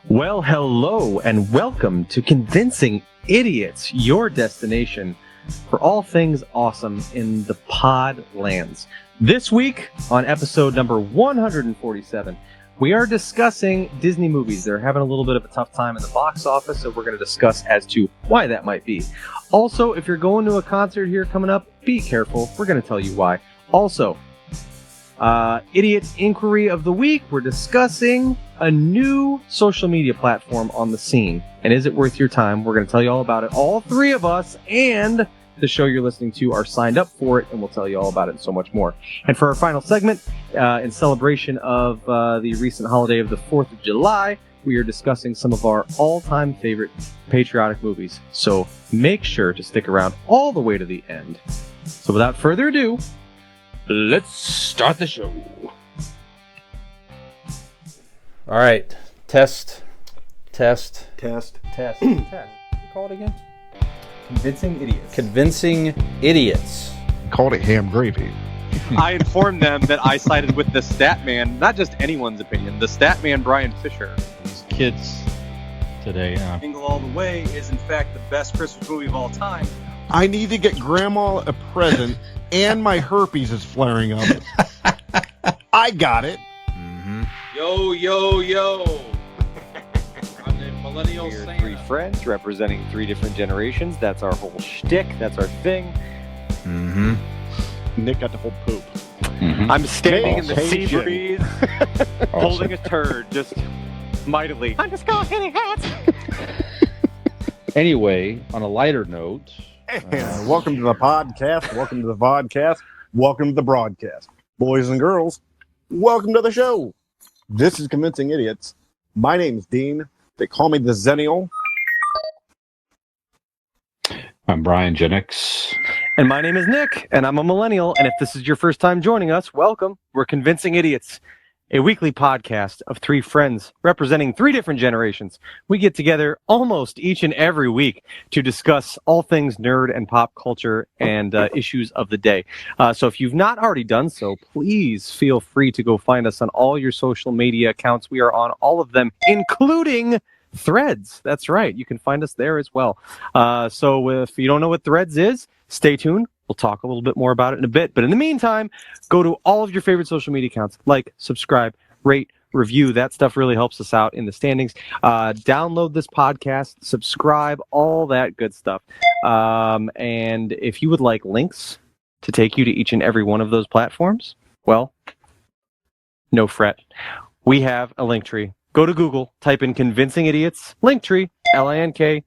Well, hello and welcome to Convincing Idiots, your destination for all things awesome in the pod lands. This week, on episode number 147, we are discussing Disney movies. They're having a little bit of a tough time in the box office, so we're going to discuss as to why that might be. Also, if you're going to a concert here coming up, be careful. We're going to tell you why. Also, Idiot Inquiry of the Week, we're discussing a new social media platform on the scene. And is it worth your time? We're going to tell you all about it. All three of us and the show you're listening to are signed up for it, and we'll tell you all about it and so much more. And for our final segment, in celebration of the recent holiday of the 4th of July, we are discussing some of our all-time favorite patriotic movies. So make sure to stick around all the way to the end. So without further ado, let's start the show. All right. Test. Call it again. Convincing Idiots. Convincing Idiots. Called it ham gravy. I informed them that I sided with the stat man, not just anyone's opinion, the stat man Brian Fisher. These kids today. Jingle All the Way is in fact the best Christmas movie of all time. I need to get Grandma a present, and my herpes is flaring up. I got it. Mm-hmm. Yo. I'm the millennial We're Santa. three friends representing three different generations. That's our whole shtick. That's our thing. Mm-hmm. Nick got to hold poop. Mm-hmm. I'm standing in the sea Caucasian. breeze, holding a turd, just mightily. I'm just going hitting hats. Anyway, on a lighter note, Welcome to the podcast. Welcome to the vodcast. Welcome to the broadcast. Boys and girls, welcome to the show. This is Convincing Idiots. My name's Dean. They call me the Zennial. I'm Brian Jennings. And my name is Nick, and I'm a millennial. And if this is your first time joining us, welcome. We're Convincing Idiots, a weekly podcast of three friends representing three different generations. We get together almost each and every week to discuss all things nerd and pop culture and issues of the day. So if you've not already done so, please feel free to go find us on all your social media accounts. We are on all of them, including Threads. That's right. You can find us there as well. So if you don't know what Threads is, stay tuned. We'll talk a little bit more about it in a bit. But in the meantime, go to all of your favorite social media accounts. Like, subscribe, rate, review. That stuff really helps us out in the standings. Download this podcast, subscribe, all that good stuff. And if you would like links to take you to each and every one of those platforms, well, no fret. We have a link tree. Go to Google, type in Convincing Idiots, Linktree, LINKTREE,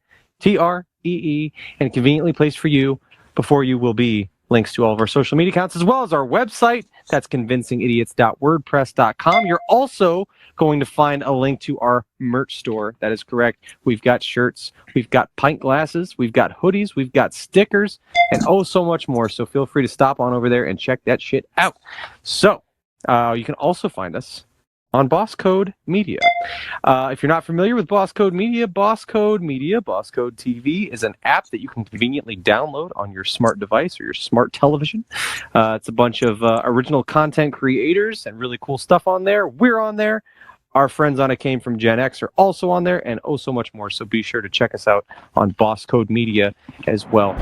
and conveniently placed for you. Before you will be links to all of our social media accounts, as well as our website. That's convincingidiots.wordpress.com. You're also going to find a link to our merch store. That is correct. We've got shirts, we've got pint glasses, we've got hoodies, we've got stickers, and oh, so much more. So feel free to stop on over there and check that shit out. So you can also find us on Boss Code Media. If you're not familiar with Boss Code Media, Boss Code TV is an app that you can conveniently download on your smart device or your smart television. It's a bunch of original content creators and really cool stuff on there. We're on there. Our friends on It Came From Gen X are also on there, and oh so much more. So be sure to check us out on Boss Code Media as well.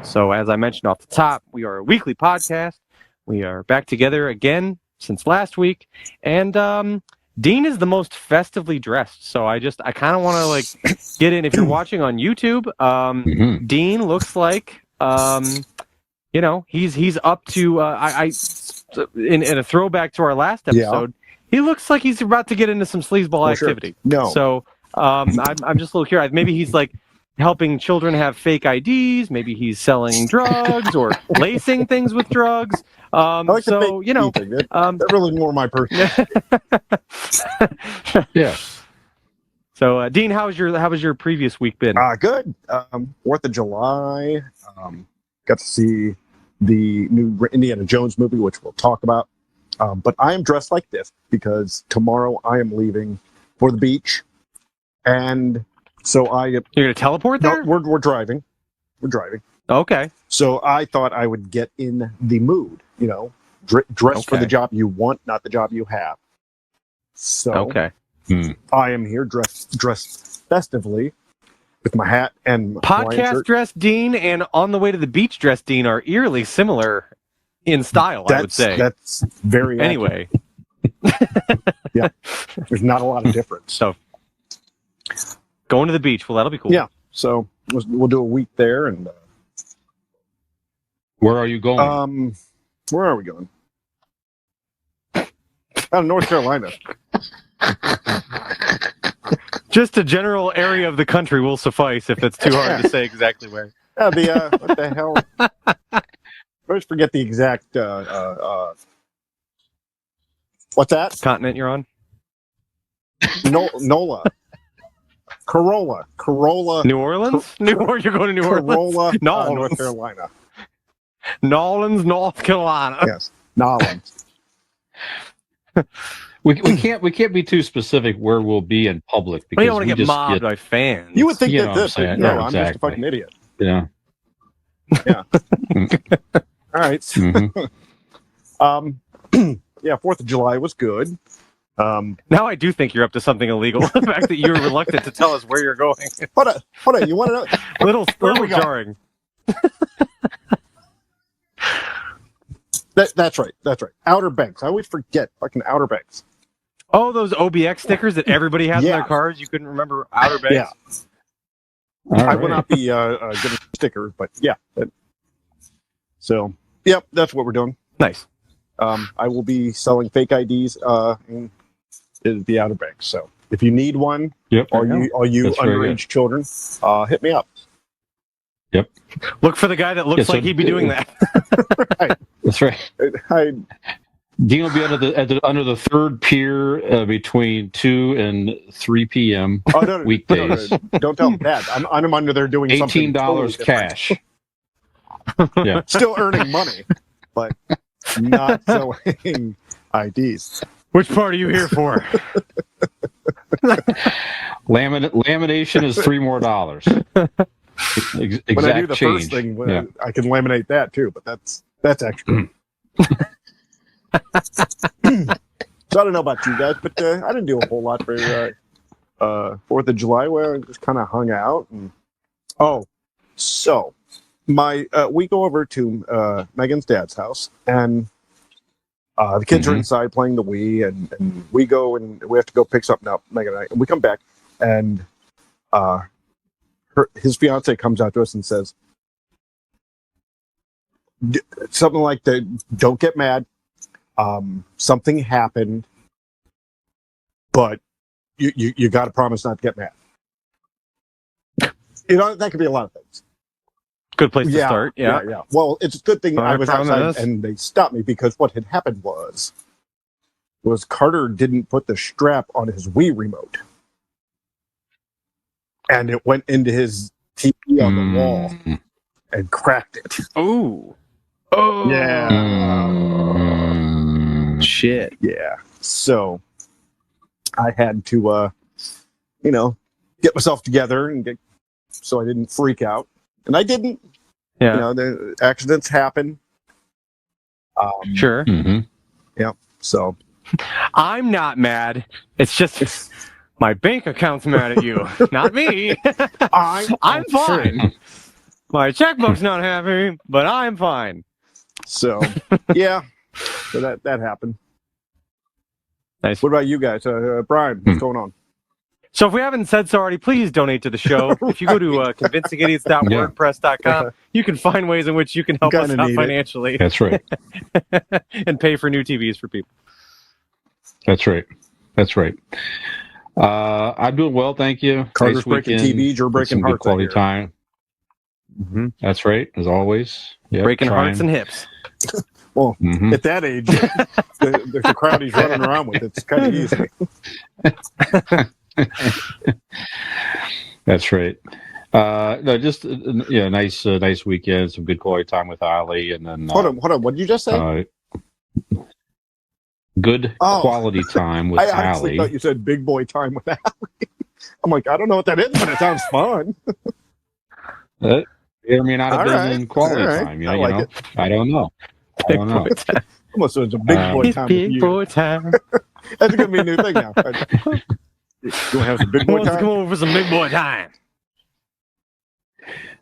So as I mentioned off the top, we are a weekly podcast. We are back together again since last week. And Dean is the most festively dressed. So I kind of want to get in. If you're watching on YouTube, Dean looks like, he's up to, in a throwback to our last episode, he looks like he's about to get into some sleazeball activity. Sure. No. So I'm just a little curious. Maybe he's helping children have fake IDs. Maybe he's selling drugs or lacing things with drugs. I like the So, fake ID thing. That really more my person. Yeah. So, Dean, how was your previous week been? Good. 4th of July. Got to see the new Indiana Jones movie, which we'll talk about. But I am dressed like this because tomorrow I am leaving for the beach, and so You're gonna teleport there? No, we're driving. We're driving. Okay. So I thought I would get in the mood. Dress for Okay. the job you want, not the job you have. So Okay. I am here dressed festively with my hat and my Hawaiian Podcast shirt. dress Dean and on the way to the beach dress Dean are eerily similar in style, I would say. That's very Anyway, accurate. There's not a lot of difference. so going to the beach, well, that'll be cool. Yeah. So we'll do a week there, and Where are you going? where are we going? Out of North Carolina. Just a general area of the country will suffice if it's too hard to say exactly where. Yeah, what the hell? I always forget the exact. What's that? Continent you're on? NOLA. Corolla. New Orleans? You're going to New Orleans? Corolla, No. North Carolina. Nolans, North Carolina. Yes, Nolans. We can't be too specific where we'll be in public We because don't want to we get just mobbed by fans. You would think You that know what I'm this. saying. No, Yeah, I'm just a exactly. fucking idiot. Yeah. All right. Mhm. Yeah, 4th of July was good. Now I do think you're up to something illegal. The fact that you're reluctant to tell us where you're going. Hold on. You want to know? little Where we go? jarring. That's right. Outer Banks. I always forget fucking Outer Banks. Oh, those OBX stickers that everybody has in Yeah. their cars. You couldn't remember Outer Banks. Yeah. All I will right. not be getting stickers, but yeah. So, yep, that's what we're doing. Nice. I will be selling fake IDs in the Outer Banks. So, if you need one, Yep. all you That's very underage children, hit me up. Look for the guy that looks Yeah, so- like he'd be doing that. That's right. Dean will be under the third pier between 2 and 3 p.m. no, weekdays. No, don't tell them that. I'm under there doing something totally $18 different. cash. Yeah. Still earning money, but not selling IDs. Which part are you here for? Lamination is $3 more. Exact When I do the change. first thing, Yeah. I can laminate that too, but that's extra. So I don't know about you guys, but I didn't do a whole lot for 4th of July, where I just kind of hung out. And so we go over to Megan's dad's house, and the kids are inside playing the Wii, and we go and we have to go pick something up, Megan and I, and we come back, and his fiance comes out to us and says something like, "Don't get mad. Something happened, but you got to promise not to get mad." That could be a lot of things. Good place to start. Yeah. Well, it's a good thing I was outside promise. and they stopped me, because what had happened was Carter didn't put the strap on his Wii remote, and it went into his TV on the wall and cracked it. Ooh. Oh, yeah. Shit. Yeah. So I had to, get myself together and so I didn't freak out. And I didn't. Yeah. The accidents happen. Sure. So I'm not mad. It's just my bank account's mad at you, not me. I'm fine. My checkbook's not happy, but I'm fine. So, yeah. So that happened. Nice. What about you guys? Brian, what's going on? So if we haven't said so already, please donate to the show. If you go to convincingidiots.wordpress.com, you can find ways in which you can help us Kinda out need it. financially That's right. and pay for new TVs for people. That's right. I'm doing well, thank you. Carter's breaking weekend. TVs, you're breaking Some good hearts. I quality hear. time. Mm-hmm. That's right, as always. Yep, Breaking trying. hearts and hips. Well, Mhm. at that age, the crowd he's running around with, it's kind of easy. That's right. No, just nice weekend, some good quality time with Ali, and then Hold on. What did you just say? Good Oh. quality time with I honestly Ali. thought you said big boy time with Ali. I'm like, I don't know what that is, but it sounds fun. It may or may not have All been right. in quality All right. time. I like it. I don't know. Big boy time. Almost so it's a big boy It's time with big you. boy time. That's going to be a new thing now. You want to have some big Who boy wants to time? come over for some big boy time?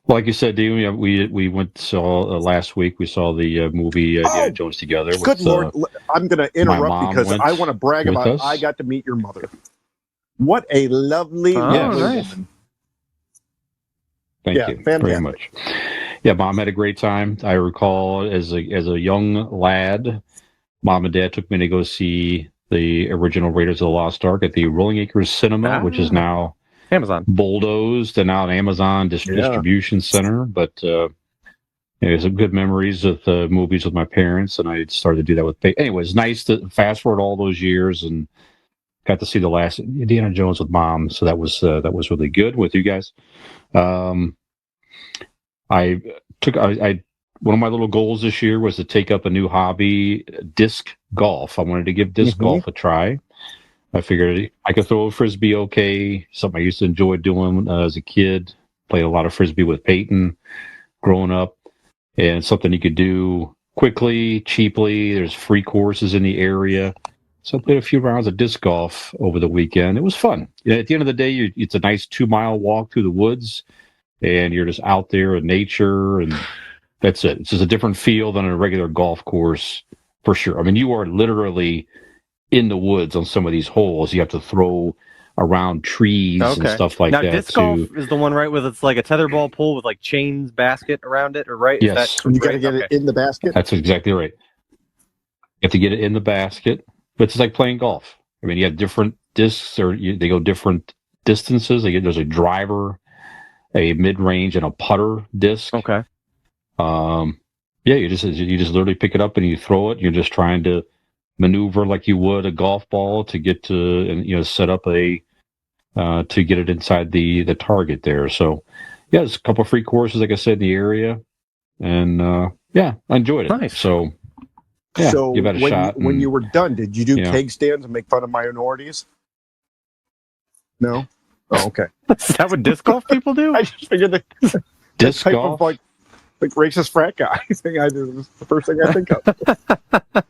Well, like you said, Dean, we went saw last week. We saw the movie Indiana Jones together. Good Lord. I'm going to interrupt mom because went I want to brag with about us. I got to meet your mother. What a lovely, Oh, lovely nice. woman. Thank Yeah, you very fantastic. much. Yeah, Mom had a great time. I recall as a young lad, Mom and Dad took me to go see the original Raiders of the Lost Ark at the Rolling Acres Cinema, which is now Amazon. bulldozed and now an Amazon distribution center. But it was some good memories of the movies with my parents, and I started to do that with. Anyway, it's nice to fast forward all those years and got to see the last Indiana Jones with Mom, so that was really good with you guys. I one of my little goals this year was to take up a new hobby, disc golf. I wanted to give disc golf a try. I figured I could throw a frisbee okay, something I used to enjoy doing as a kid. Played a lot of frisbee with Peyton growing up, and something you could do quickly, cheaply. There's free courses in the area. So I played a few rounds of disc golf over the weekend. It was fun. At the end of the day, it's a nice 2-mile walk through the woods, and you're just out there in nature, and that's it. It's just a different feel than a regular golf course, for sure. I mean, you are literally in the woods on some of these holes. You have to throw around trees and stuff like now, that. disc golf is the one, right, with it's like a tetherball pole with like chains basket around it, or right? Yes. Is that You got to right? get it in the basket. That's exactly right. You have to get it in the basket, but it's like playing golf. I mean, you have different discs, they go different distances. There's a driver, a mid-range, and a putter disc. Okay. You just literally pick it up and you throw it. You're just trying to maneuver like you would a golf ball to get to, and set up to get it inside the target there. So yeah, there's a couple of free courses, like I said, in the area, and I enjoyed it. Nice. So yeah, So give it a shot. when you were done, did you do Yeah. keg stands and make fun of minorities? No. Oh, okay. Is that what disc golf people do? I just figured that disc type golf. of like racist frat guy thing I do is the first thing I think of.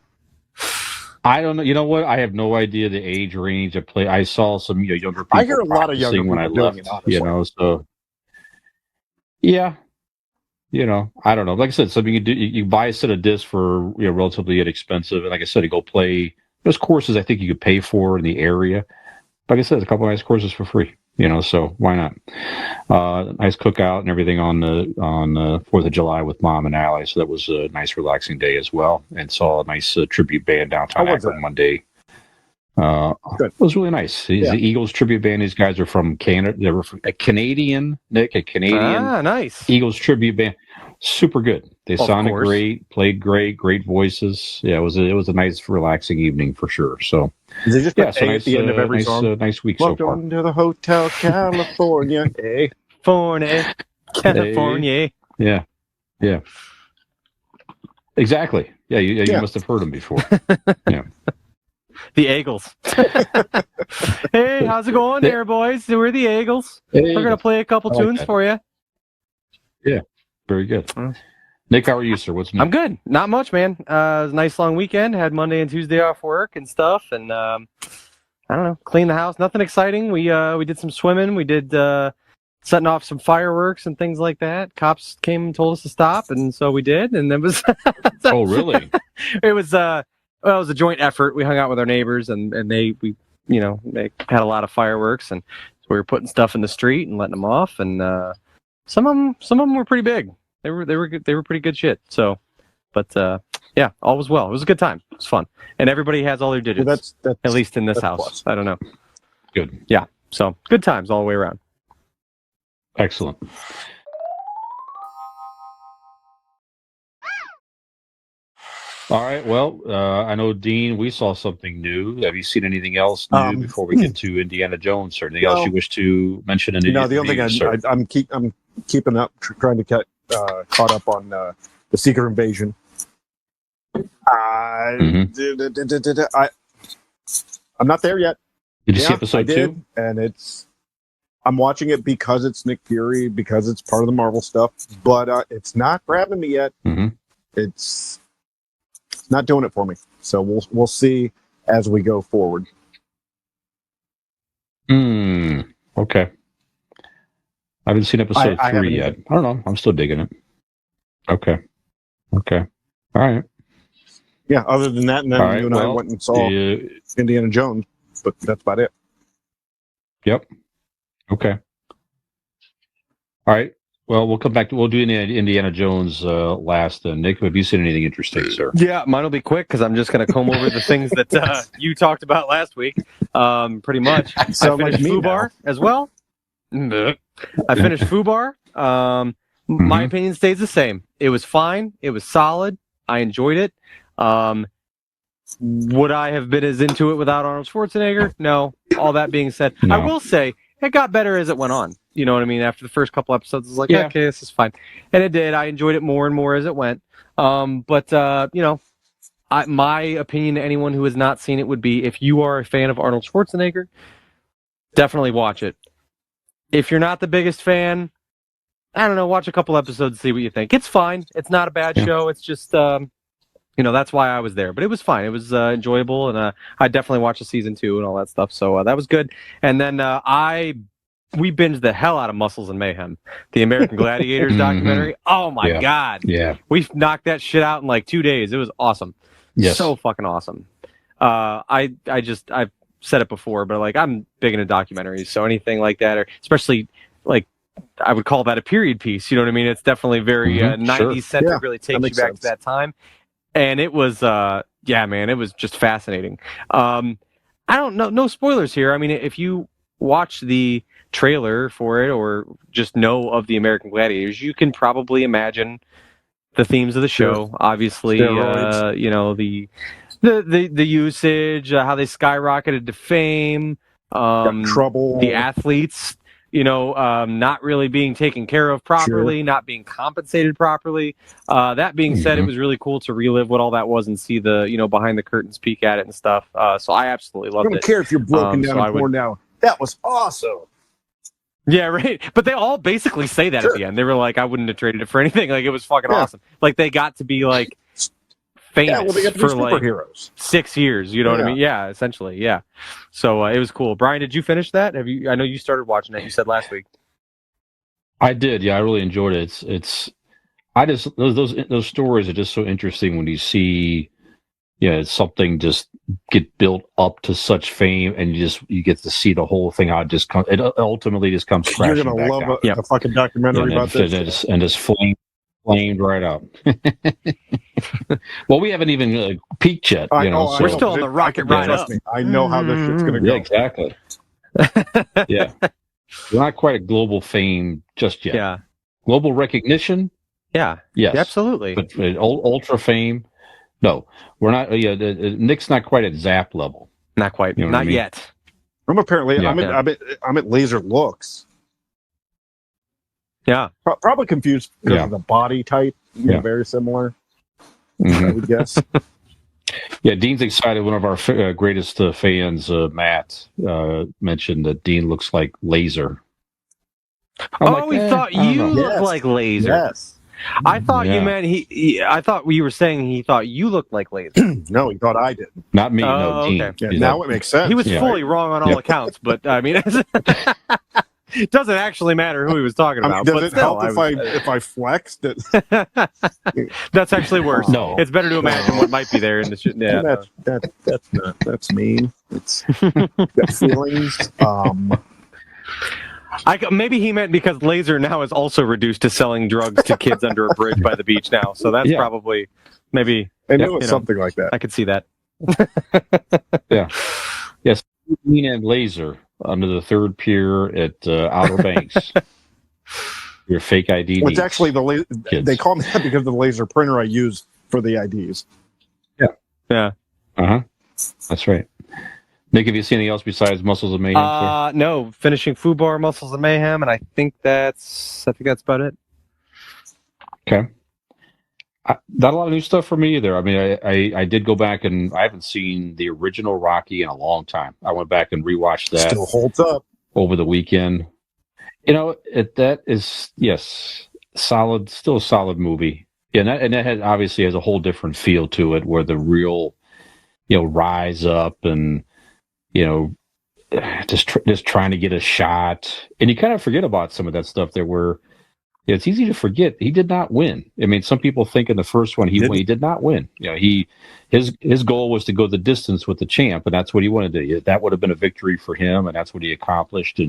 I don't know. You know what? I have no idea the age range. I saw some younger people. I hear a lot of younger practicing when I people left. doing it, honestly. So yeah, I don't know. Like I said, something you do. You buy a set of discs for relatively inexpensive, and like I said, you go play. There's courses I think you could pay for in the area. Like I said, there's a couple of nice courses for free. So why not? Nice cookout and everything on the 4th of July with Mom and Allie. So that was a nice, relaxing day as well. And saw a nice tribute band downtown How was Akron that? Monday. Good. It was really nice. The Eagles tribute band. These guys are from Canada. They were from a Canadian Nice. Eagles tribute band. Super good. They Of sounded course. great, played great voices. Yeah, it was a nice, relaxing evening for sure. So They just put so A at the end of every song. nice week so far. Welcome to the Hotel California. A. California. Yeah. Exactly. Yeah, you must have heard them before. Yeah. The Eagles. Hey, how's it going there, boys? We're the Eagles. We're going to play a couple I like tunes that. for you. Very good. Nick, how are you, sir? What's new? I'm good. Not much, man. It was a nice long weekend. Had Monday and Tuesday off work and stuff, and I don't know, clean the house. Nothing exciting. We did some swimming. We did setting off some fireworks and things like that. Cops came and told us to stop, and so we did. And it was Oh, really? it was it was a joint effort. We hung out with our neighbors, and they had a lot of fireworks, and so we were putting stuff in the street and letting them off, and some of them were pretty big. They were good. They were pretty good shit. So, but yeah, all was well. It was a good time. It was fun, and everybody has all their digits. Well, that's at least in this that's house. plus. I don't know. Good. Yeah. So good times all the way around. Excellent. All right. Well, I know, Dean, we saw something new. Have you seen anything else new before we get to Indiana Jones, or anything else you wish to mention? In the only thing I'm keeping up, trying to get caught up on the Secret Invasion. I'm not there yet. Did you see episode 2? And I'm watching it because it's Nick Fury, because it's part of the Marvel stuff, but it's not grabbing me yet. Mm-hmm. It's not doing it for me. So we'll see as we go forward. Okay. I haven't seen episode 3 yet. I don't know. I'm still digging it. Okay. All right. Yeah, other than that, and then you and I went and saw Indiana Jones, but that's about it. Yep. Okay. All right. Well, we'll come back to, we'll do Indiana Jones last. Nick, have you seen anything interesting, sir? Yeah, mine will be quick because I'm just going to comb over the things that you talked about last week. Pretty much. So I finished Fubar as well. I finished Fubar. My opinion stays the same. It was fine. It was solid. I enjoyed it. Would I have been as into it without Arnold Schwarzenegger? No. All that being said, No. I will say it got better as it went on. You know what I mean? After the first couple episodes, I was like, Yeah. okay, this is fine. And it did. I enjoyed it more and more as it went. But my opinion to anyone who has not seen it would be, if you are a fan of Arnold Schwarzenegger, definitely watch it. If you're not the biggest fan, I don't know, watch a couple episodes, see what you think. It's fine. It's not a bad show. It's just, that's why I was there. But it was fine. It was enjoyable, and I definitely watched the season 2 and all that stuff. So that was good. And then we binged the hell out of Muscles and Mayhem, the American Gladiators documentary. Oh my God. Yeah. We knocked that shit out in like 2 days. It was awesome. Yes. So fucking awesome. I've said it before, but like I'm big into documentaries. So anything like that, or especially like I would call that a period piece. You know what I mean? It's definitely very 90s centric, really takes you back to that time. And it was, man, it was just fascinating. I don't know, no spoilers here. I mean, if you watch the trailer for it or just know of the American Gladiators, you can probably imagine the themes of the show. Obviously, the usage, how they skyrocketed to fame, trouble, the athletes, not really being taken care of properly, not being compensated properly. That being said, it was really cool to relive what all that was and see the, behind the curtains peek at it and stuff. So I absolutely loved it. I don't care if you're broken down and torn down. That was awesome. Yeah, right. But they all basically say that at the end. They were like, I wouldn't have traded it for anything. Like, it was fucking awesome. Like, they got to be, like, famous they got to be for, superheroes. like, 6 years. You know what I mean? Yeah, essentially, yeah. So it was cool. Brian, did you finish that? I know you started watching it. You said last week. I did. Yeah, I really enjoyed it. Those stories are just so interesting when you see, something just get built up to such fame, and you get to see the whole thing how it ultimately just comes crashing. You're gonna love a fucking documentary about this, and just flamed right up. Well, we haven't even peaked yet. We're still on the rocket ride up. I know how this shit's gonna go. Yeah, exactly. Yeah, we're not quite a global fame just yet. Yeah, global recognition. Yeah, yes, absolutely. But ultra fame. No, we're not. Nick's not quite at Zap level. Not quite. Not yet. I'm apparently. I'm at Laser Looks. Yeah. Probably confused because of the body type. Very similar. I would guess. Yeah, Dean's excited. One of our greatest fans, Matt, mentioned that Dean looks like Laser. We thought you looked like Laser. Yes. I thought you meant I thought you were saying he thought you looked like Laser. No, he thought I did. Not me. No, Dean. Okay. Yeah, now it makes sense. He was fully wrong on all accounts, but I mean, it doesn't actually matter who he was talking about. Does it help if I flexed it? That's actually worse. No, it's better to imagine what might be there in the shit. Yeah, that's mean. It's got feelings. Maybe he meant because Laser now is also reduced to selling drugs to kids under a bridge by the beach now. So that's probably maybe. I knew it was something like that. I could see that. Yeah. Yes. Dean and Laser under the third pier at Outer Banks. Your fake ID Well, needs. it's actually kids. they call me that because of the laser printer I use for the IDs. Yeah. Uh-huh. That's right. Nick, have you seen anything else besides Muscles of Mayhem? sir? No, finishing Fubar, Muscles of Mayhem, and I think that's about it. Okay. Not a lot of new stuff for me either. I mean, I did go back and I haven't seen the original Rocky in a long time. I went back and rewatched that Still holds up. over the weekend. You know, that is, yes, solid, still a solid movie. Yeah, and that obviously has a whole different feel to it, where the real, rise up and, just trying to get a shot. And you kind of forget about some of that stuff there where it's easy to forget he did not win. I mean, some people think in the first one he did not win. His goal was to go the distance with the champ, and that's what he wanted to do. That would have been a victory for him, and that's what he accomplished.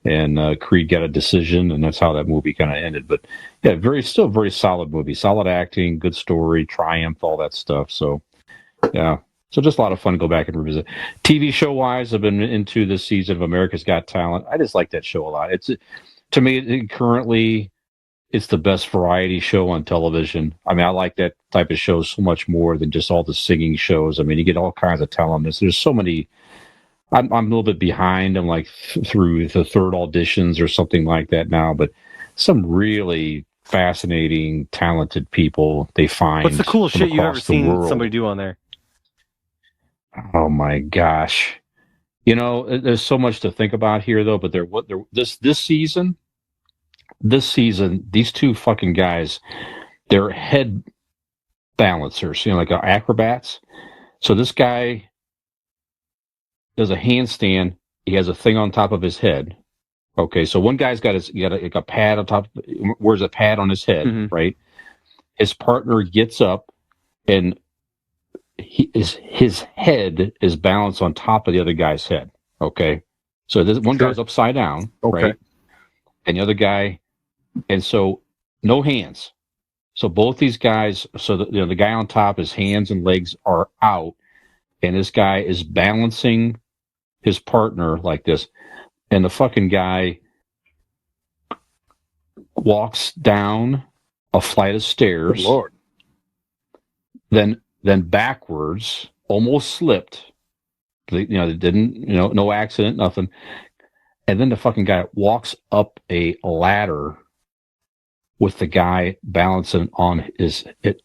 And Creed got a decision, and that's how that movie kind of ended. But yeah, still very solid movie, solid acting, good story, triumph, all that stuff. So yeah, so just a lot of fun to go back and revisit. TV show wise, I've been into this season of America's Got Talent. I just like that show a lot. To me, currently, it's the best variety show on television. I mean, I like that type of show so much more than just all the singing shows. I mean, you get all kinds of talent. There's so many. I'm a little bit behind. I'm like through the third auditions or something like that now, but some really fascinating, talented people they find. What's the coolest shit you've ever seen world. somebody do on there? Oh my gosh. There's so much to think about here though, but this season, these two fucking guys, they're head balancers, like acrobats. So this guy does a handstand. He has a thing on top of his head. Okay, so one guy's got a pad on top, wears a pad on his head, right? His partner gets up, and his head is balanced on top of the other guy's head. Okay, so this one guy's upside down, right? And the other guy, and so no hands. So both these guys, so the guy on top, his hands and legs are out, and this guy is balancing his partner like this, and the fucking guy walks down a flight of stairs. Good Lord. Then backwards, almost slipped. They didn't, no accident, nothing. And then the fucking guy walks up a ladder with the guy balancing on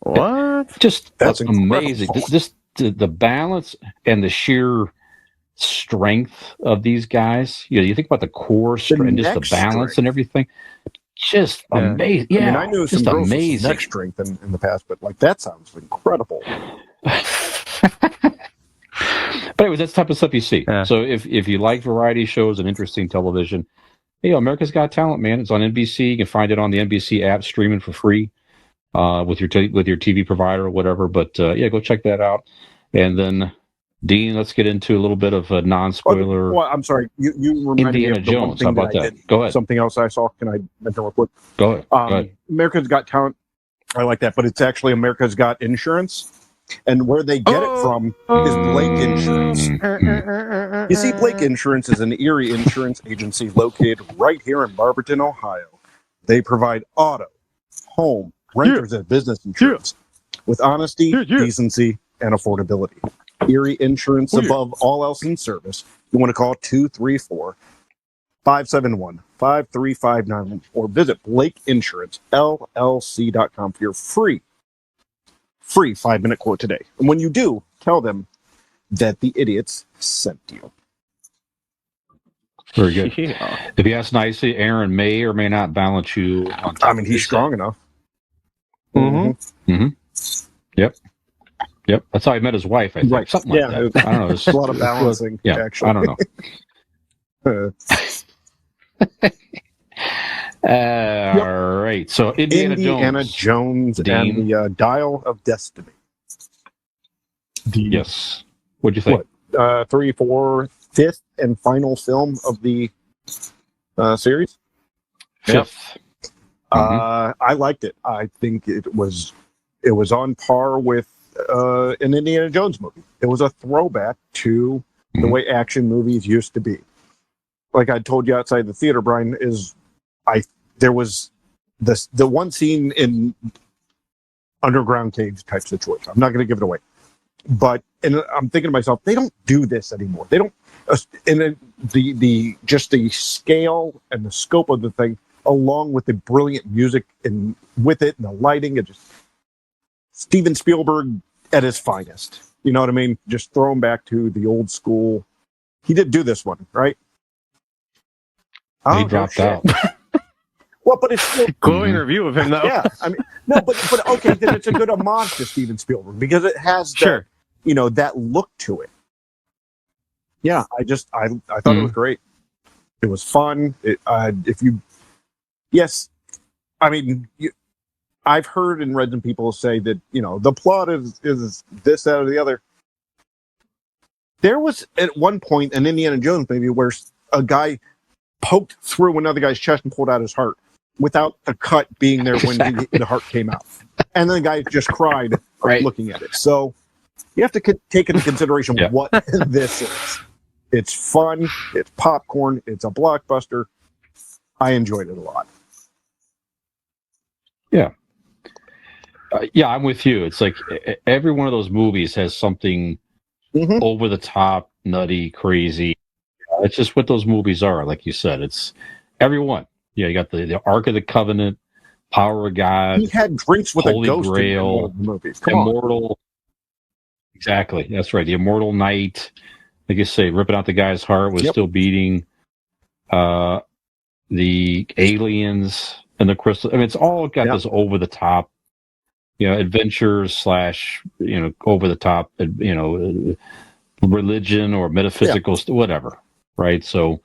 What? Just That's amazing. Just the balance and the sheer strength of these guys. You think about the core strength and just the balance and everything. Just amazing. Yeah, I mean, I knew just some girls amazing. with neck strength in the past, but that sounds incredible. But anyways, that's the type of stuff you see. Yeah. So if you like variety shows and interesting television, America's Got Talent, man. It's on NBC. You can find it on the NBC app, streaming for free with your TV provider or whatever. But go check that out. And then, Dean, let's get into a little bit of a non-spoiler. Well, I'm sorry. You reminded me Indiana of the one Jones. thing How about I that? did. Go ahead. Something else I saw. Can I mention real quick? Go ahead. Go ahead. America's Got Talent. I like that, but it's actually America's Got Insurance. And where they get it from is Blake Insurance. You see, Blake Insurance is an Erie insurance agency located right here in Barberton, Ohio. They provide auto, home, renters, and business insurance with honesty, decency, and affordability. Erie Insurance, above all else in service. You want to call 234-571-5359 or visit BlakeInsuranceLLC.com for your free 5-minute quote today. And when you do, tell them that the idiots sent you. Very good. If you ask nicely, Aaron may or may not balance you on top. I mean, he's strong enough. Yep. That's how he met his wife, I think. Right. Something like that. I don't know. There's a lot of balancing, actually. I don't know. All right. So Indiana Jones Dean. and the Dial of Destiny. Yes. What'd you think? 3, 4, 5th and final film of the series? 5th. I liked it. I think it was on par with an Indiana Jones movie. It was a throwback to the way action movies used to be. like I told you outside the theater, Brian, is there was the one scene in underground cave type situation. I'm not going to give it away, but and I'm thinking to myself, they don't do this anymore. They don't, and then the just the scale and the scope of the thing, along with the brilliant music and with it and the lighting, and just Steven Spielberg at his finest. You know what I mean? Just throw him back to the old school. He did do this one, right? He dropped out. Well, but it's still Glowing review of him, though. yeah. I mean, no, but okay, then it's a good homage to Steven Spielberg because it has Sure. that look to it. Yeah, I thought it was great. It was fun. I mean, I've heard and read some people say that the plot is this, that, or the other. There was at one point in Indiana Jones maybe where a guy poked through another guy's chest and pulled out his heart without the cut being there when the heart came out, and then the guy just cried looking at it. So you have to take into consideration what this is. It's fun. It's popcorn. It's a blockbuster. I enjoyed it a lot. Yeah. Yeah, I'm with you. It's like every one of those movies has something over the top, nutty, crazy. It's just what those movies are. Like you said, it's every one. Yeah, you got the Ark of the Covenant, Power of God. He had drinks with Holy a ghost Grail, in one of the movies. Come on. Immortal. Exactly. That's right. The Immortal Knight. Like you say, ripping out the guy's heart was still beating. The aliens and the crystal. I mean, it's all got this over the top, adventures / over the top, religion or metaphysical, whatever. Right. So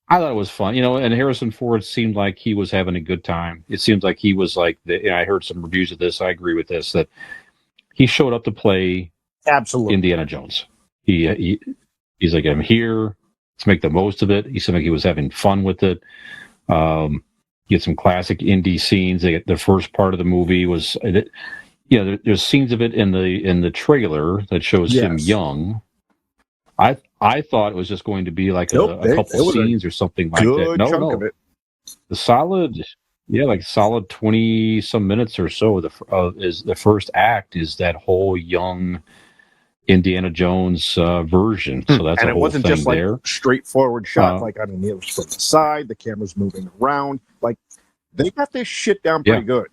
I thought it was fun, and Harrison Ford seemed like he was having a good time. It seems like he was like, I heard some reviews of this. I agree with this, that he showed up to play Indiana Jones. He's like, I'm here. Let's make the most of it. He seemed like he was having fun with it. Get some classic indie scenes. The first part of the movie was, there's scenes of it in the trailer that shows him young. I thought it was just going to be like a couple scenes or something like that. No. Of it. The solid 20 some minutes or so is the first act is that whole young Indiana Jones version. So that's and a whole it wasn't thing just like there. straightforward shot. It was from the side. The camera's moving around. Like they got this shit down pretty good.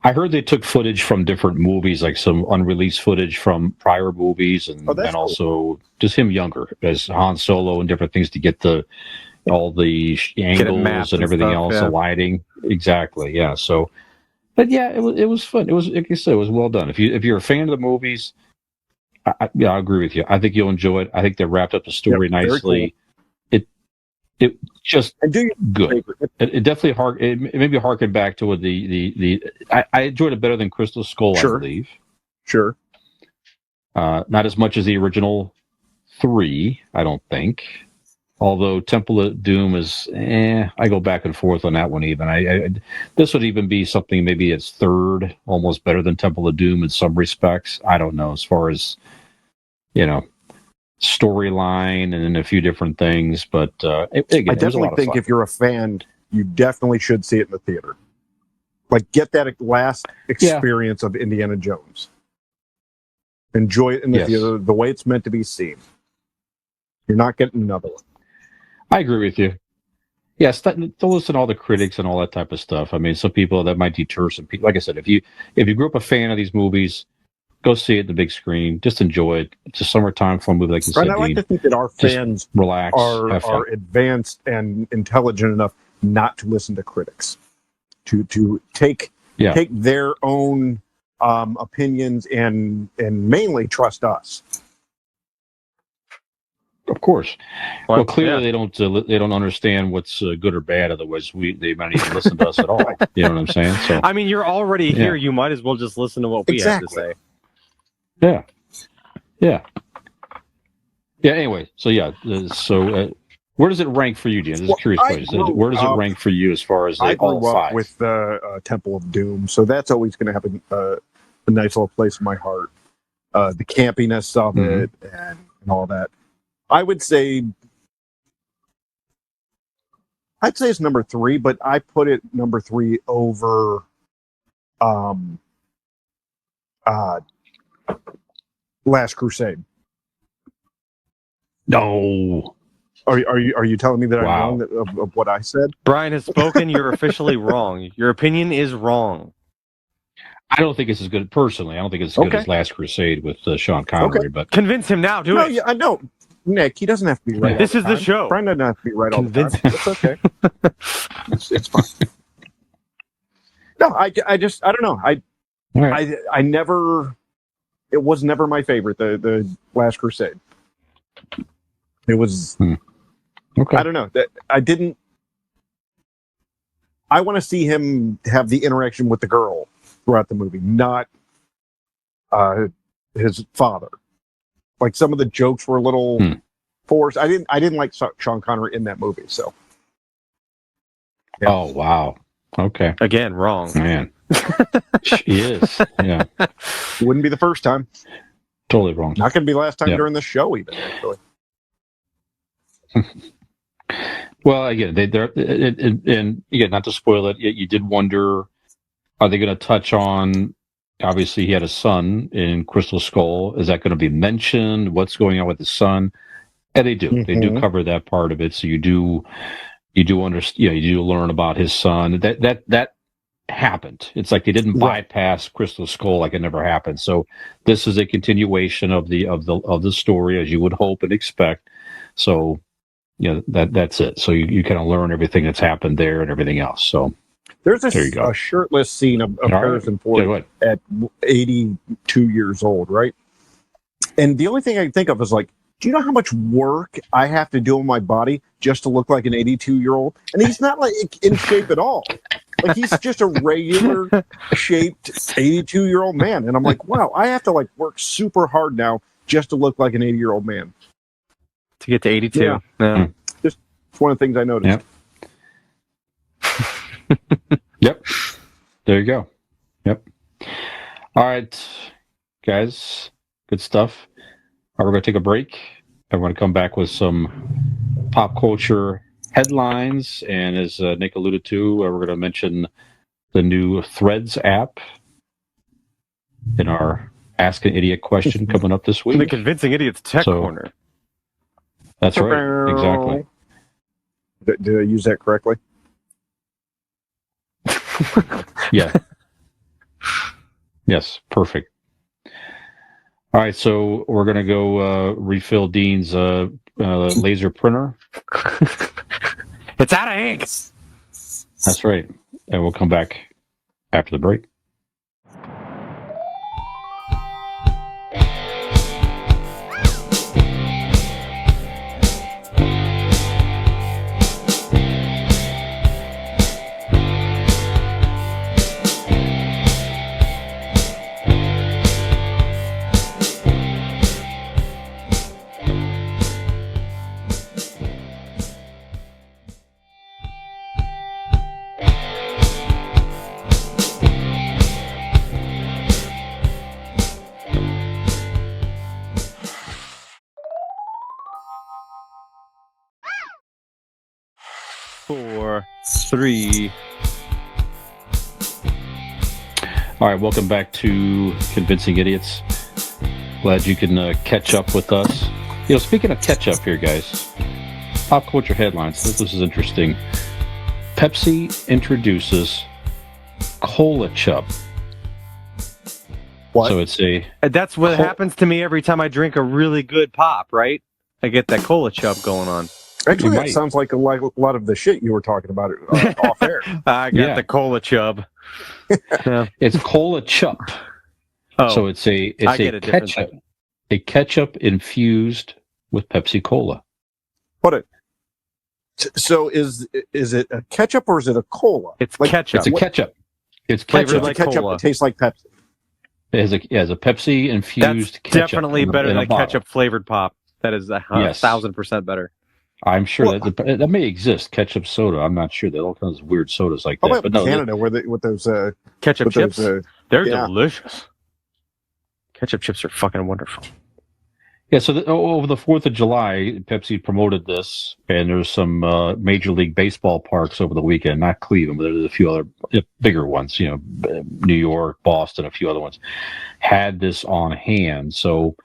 I heard they took footage from different movies, like some unreleased footage from prior movies, and also just him younger as Han Solo and different things to get all the angles and everything else, the lighting. Exactly, yeah. So, but yeah, it was fun. It was, like you said, it was well done. If you're a fan of the movies, I agree with you. I think you'll enjoy it. I think they wrapped up the story nicely. Cool. It just good. It definitely it maybe harkened back to what I enjoyed it better than Crystal Skull, I believe. Sure. Not as much as the original 3, I don't think. Although Temple of Doom is, I go back and forth on that one even. This would even be something, maybe it's third, almost better than Temple of Doom in some respects. I don't know, as far as, storyline and a few different things. But again, I definitely think if you're a fan, you definitely should see it in the theater. Like, get that last experience of Indiana Jones. Enjoy it in the theater the way it's meant to be seen. You're not getting another one. I agree with you. Yes, don't listen to all the critics and all that type of stuff. I mean, some people that might deter some people. Like I said, if you grew up a fan of these movies, go see it in the big screen. Just enjoy it. It's a summertime fun movie, like you said. I like to think that our fans are advanced and intelligent enough not to listen to critics, to take their own opinions and mainly trust us. Of course. Well, clearly they don't understand what's good or bad. Otherwise, they might not even listen to us at all. You know what I'm saying? So I mean, you're already here. You might as well just listen to what we have to say. Yeah. Anyway, so where does it rank for you, Dan? This is curious. Where does it rank for you as far as I grew all up 5? with the Temple of Doom, so that's always going to have a nice little place in my heart. The campiness of it and all that. I would say I'd say it's number 3, but I put it number 3 over Last Crusade. No. Are you telling me that I'm Wow. wrong of what I said? Brian has spoken. You're officially wrong. Your opinion is wrong. I don't think it's as good personally. I don't think it's as good Okay. as Last Crusade with Sean Connery, Okay. but Convince him now. Do No, it. yeah, I know. Nick, he doesn't have to be right. all This is the time. show. Brian doesn't have to be right all the time. Convince- It's okay. It's fine. No, I don't know. all right. I never. It was never my favorite. The Last Crusade. It was. Okay. I don't know. That I didn't. I want to see him have the interaction with the girl throughout the movie, not his father. Like some of the jokes were a little forced. I didn't like Sean Connery in that movie. So. Yeah. Oh wow. Okay. Again, wrong. Man. She is. Yeah. Wouldn't be the first time. Totally wrong. Not going to be the last time Yeah. during this show, even. Actually. Well, again, they're and again, not to spoil it, you did wonder, are they going to touch on? Obviously, he had a son in Crystal Skull. Is that going to be mentioned? What's going on with his son? And they do. They do cover that part of it. So you do understand. You do learn about his son. That happened. It's like they didn't bypass Crystal Skull like it never happened. So this is a continuation of the story, as you would hope and expect. So. That's it. So you kind of learn everything that's happened there and everything else. So There's there you go. a shirtless scene of Harrison Yeah, go Ford ahead. at 82 years old, right? And the only thing I can think of is like, do you know how much work I have to do on my body just to look like an 82-year-old? And he's not like in shape at all. Like he's just a regular shaped 82-year-old man. And I'm like, wow, I have to like work super hard now just to look like an 80-year-old man. To get to 82. Yeah. Yeah. It's one of the things I noticed. Yep. There you go. Yep. All right, guys. Good stuff. All right, we're going to take a break. I want to come back with some pop culture headlines. And as Nick alluded to, we're going to mention the new Threads app in our Ask an Idiot question coming up this The week. Convincing Idiots Tech Corner. That's right. Exactly. Did I use that correctly? Yeah. Yes. Perfect. All right. So we're going to go refill Dean's laser printer. It's out of ink. That's right. And we'll come back after the break. Four, three. All right, welcome back to Convincing Idiots. Glad you can catch up with us. Speaking of catch up here, guys, pop culture headlines. This is interesting. Pepsi introduces Cola Chub. What? So it's a That's what happens to me every time I drink a really good pop, right? I get that cola chub going on. Actually, You that might. sounds like a lot of the shit you were talking about off air. I got Yeah. the cola chub. Yeah. it's Cola Chup. Oh, So it's I a get a different ketchup, thing. a ketchup infused with Pepsi Cola. So is it a ketchup or is it a cola? It's Like, ketchup. It's a ketchup. It's Flavored ketchup. like It's a ketchup cola. that tastes like Pepsi. It has a Pepsi infused That's ketchup. definitely in a- better in a than a bottle. ketchup flavored pop. That is a Yes. 1,000% better. I'm sure Well, that may exist. Ketchup soda. I'm not sure. There are all kinds of weird sodas like How that. about But no, Canada with those Ketchup with chips, those they're yeah. delicious. Ketchup chips are fucking wonderful. Yeah, so over the 4th of July, Pepsi promoted this, and there's some Major League Baseball parks over the weekend, not Cleveland, but there's a few other bigger ones, New York, Boston, a few other ones, had this on hand. So,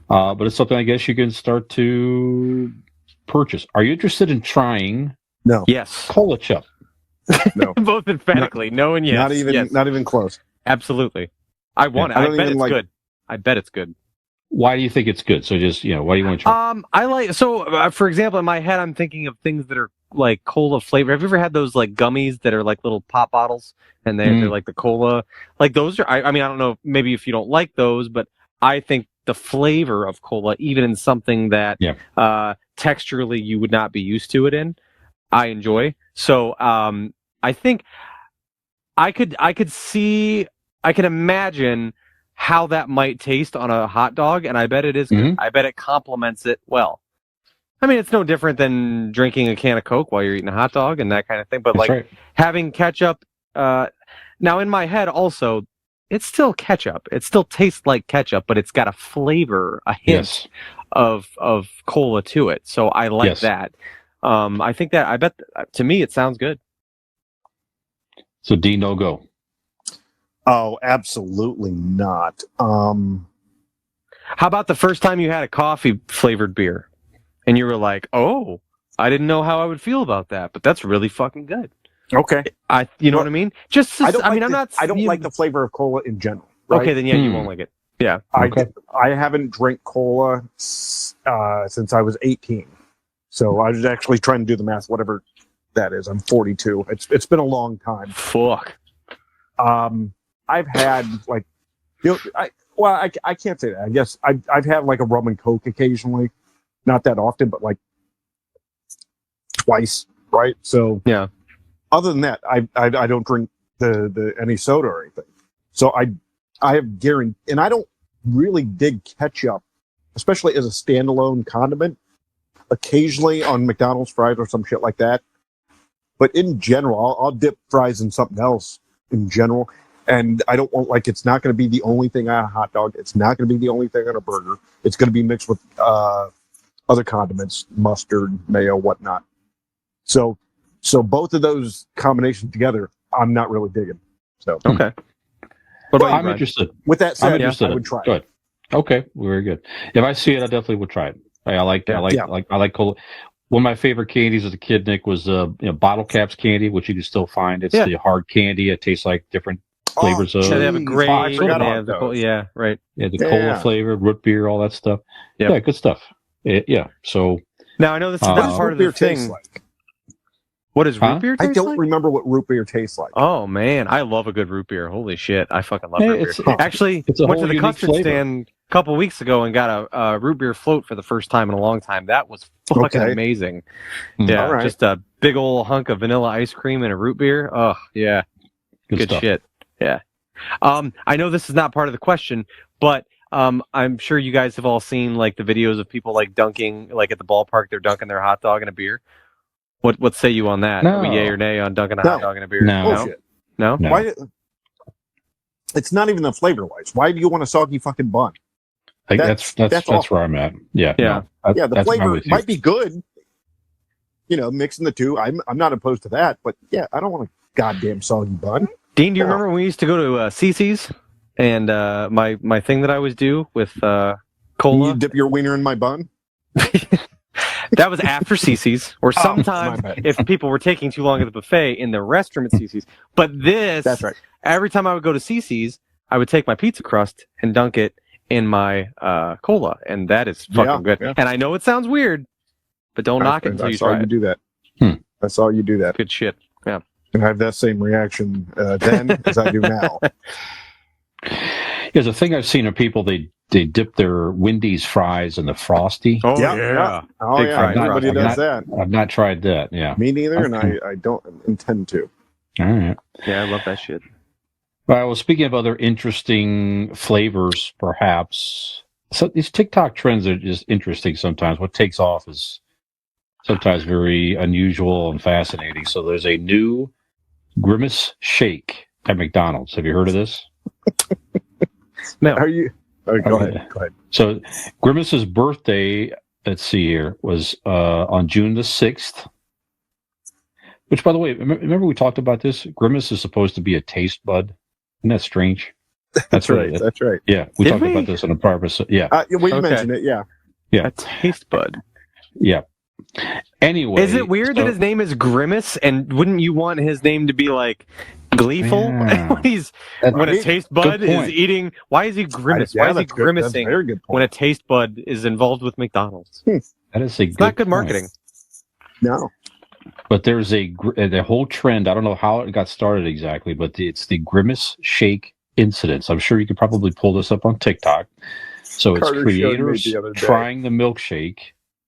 but it's something I guess you can start to purchase. Are you interested in trying No, Yes. Cola Chup? no, Both emphatically. No and yes. not even close. Absolutely. I want it. I I don't bet even it's like good. I bet it's good. Why do you think it's good? So just, why do you want to try? I like for example, in my head, I'm thinking of things that are like cola flavor. Have you ever had those like gummies that are like little pop bottles and they're like the cola? Like those are. I mean, I don't know. Maybe if you don't like those, but I think the flavor of cola, even in something that texturally you would not be used to it in, I enjoy. So I think I could imagine how that might taste on a hot dog, and I bet it is good. I bet it complements it well. I mean, it's no different than drinking a can of Coke while you're eating a hot dog and that kind of thing. But That's like right. having ketchup, now in my head also, it's still ketchup. It still tastes like ketchup, but it's got a flavor, a hint of cola to it. So I like that. I think that I bet to me it sounds good. So D, no go. Oh, absolutely not. How about the first time you had a coffee flavored beer and you were like, "Oh, I didn't know how I would feel about that, but that's really fucking good." Okay, you know what I mean? I don't like the flavor of cola in general. Right? Okay, then you won't like it. Yeah. I haven't drank cola since I was 18. So I was actually trying to do the math, whatever that is. I'm 42. It's been a long time. Fuck. I've had like, I can't say that. I guess I've had like a rum and Coke occasionally, not that often, but like twice, right? So yeah. Other than that, I don't drink the any soda or anything. So I have guaranteed, and I don't really dig ketchup, especially as a standalone condiment. Occasionally on McDonald's fries or some shit like that, but in general, I'll dip fries in something else. In general. And I don't want, like, it's not going to be the only thing on a hot dog. It's not going to be the only thing on a burger. It's going to be mixed with other condiments, mustard, mayo, whatnot. So both of those combinations together, I'm not really digging. So okay. What about I'm interested. With that said, I would try it. Okay, very good. If I see it, I definitely would try it. I like cola. One of my favorite candies as a kid, Nick, was Bottle Caps candy, which you can still find. It's the hard candy. It tastes like different flavors of. They have a grape. I forgot about those. Right. Yeah, the cola flavor, root beer, all that stuff. Yep. Yeah, good stuff. Yeah. So now I know this is not part of the thing. Like? What does root beer taste like? I don't remember what root beer tastes like. Oh man, I love a good root beer. Holy shit, I fucking love root beer. Actually, it's went to the custard stand a couple weeks ago and got a root beer float for the first time in a long time. That was fucking amazing. Yeah, right. Just a big old hunk of vanilla ice cream and a root beer. Oh yeah, good shit. Yeah. I know this is not part of the question, but I'm sure you guys have all seen like the videos of people like dunking, like at the ballpark, they're dunking their hot dog in a beer. What say you on that? No. Are we yay or nay on dunking a hot dog in a beer? No. No? Why? It's not even the flavor wise. Why do you want a soggy fucking bun? That's where I'm at. Yeah. Yeah. No, the flavor might be good. Mixing the two. I'm not opposed to that, but yeah, I don't want a goddamn soggy bun. Dean, do you remember when we used to go to CC's and my thing that I always do with cola? You dip your wiener in my bun? That was after CC's, or sometimes if people were taking too long at the buffet in the restroom at CC's. But that's right. Every time I would go to CC's, I would take my pizza crust and dunk it in my cola, and that is fucking good. Yeah. And I know it sounds weird, but don't knock it until you try it. I saw you do that. I saw you do that. Good shit. Yeah. And I have that same reaction then as I do now. There's a thing I've seen of people, they dip their Wendy's fries in the Frosty. Oh, yeah. Oh, Big yeah. Everybody does that. I've not tried that, yeah. Me neither, and I don't intend to. All right. Yeah, I love that shit. Well, speaking of other interesting flavors, perhaps, so these TikTok trends are just interesting sometimes. What takes off is sometimes very unusual and fascinating. So there's a new Grimace shake at McDonald's. Have you heard of this? No. Are you Go ahead. So Grimace's birthday, let's see here, was on June the 6th. Which, by the way, remember we talked about this? Grimace is supposed to be a taste bud. Isn't that strange? That's right. That's right. Yeah, we Did talked we? about this on a purpose. Yeah. We Okay. mentioned it. Yeah. A taste bud. Yeah. Anyway. Is it weird that his name is Grimace? And wouldn't you want his name to be like gleeful? Yeah. when a taste bud Good is point. eating, why is he grimace? Yeah, Why is he that's good. That's a grimacing very good point. when a taste bud is involved with McDonald's? That is a It's not good point. marketing. No. But there's the whole trend. I don't know how it got started exactly, but it's the Grimace Shake incidents. I'm sure you could probably pull this up on TikTok. So it's Carter showed me creators the other day. trying the milkshake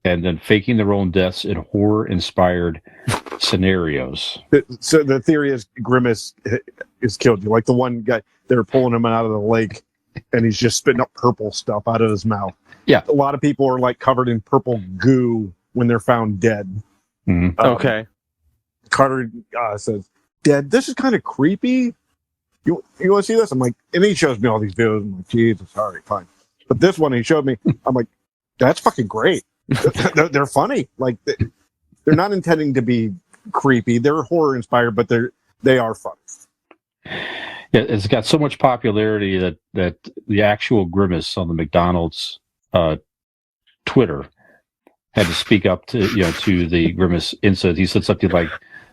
and then faking their own deaths in horror-inspired scenarios. So the theory is Grimace is killed you. Like the one guy, they were pulling him out of the lake, and he's just spitting up purple stuff out of his mouth. Yeah. A lot of people are like covered in purple goo when they're found dead. Mhm. Okay. Carter says, "Dad, this is kind of creepy. You want to see this?" I'm like, and he shows me all these videos. I'm like, Jesus, all right, fine. But this one he showed me, I'm like, that's fucking great. They're funny. Like they're not intending to be creepy. They're horror inspired, but they are funny. Yeah, it's got so much popularity that the actual Grimace on the McDonald's Twitter had to speak up to the Grimace incident. He said something like,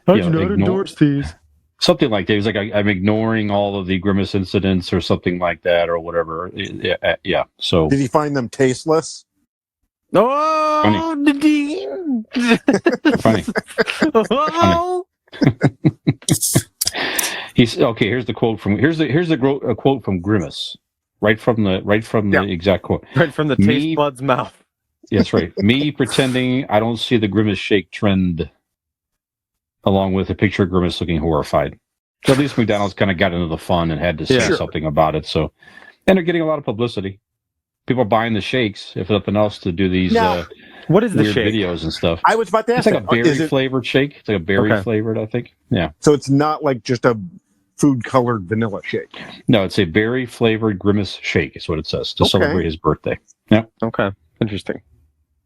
I do not endorse these. something like that. He was like, I'm ignoring all of the Grimace incidents or something like that or whatever. Yeah. So Did he find them tasteless? Oh, Nadine! funny. Oh! He's okay. Here's the quote from a quote from Grimace, right from the exact quote. Right from the Me- taste bud's mouth. That's right. Me pretending I don't see the Grimace shake trend, along with a picture of Grimace looking horrified. So at least McDonald's kind of got into the fun and had to say something about it. So, and they're getting a lot of publicity. People are buying the shakes, if nothing else, to do these What is the weird shake? videos and stuff. I was about to ask. It's like a berry flavored shake. It's like a berry flavored, I think. Yeah. So it's not like just a food colored vanilla shake. No, it's a berry flavored Grimace shake. Is what it says to celebrate his birthday. Yeah. Okay. Interesting.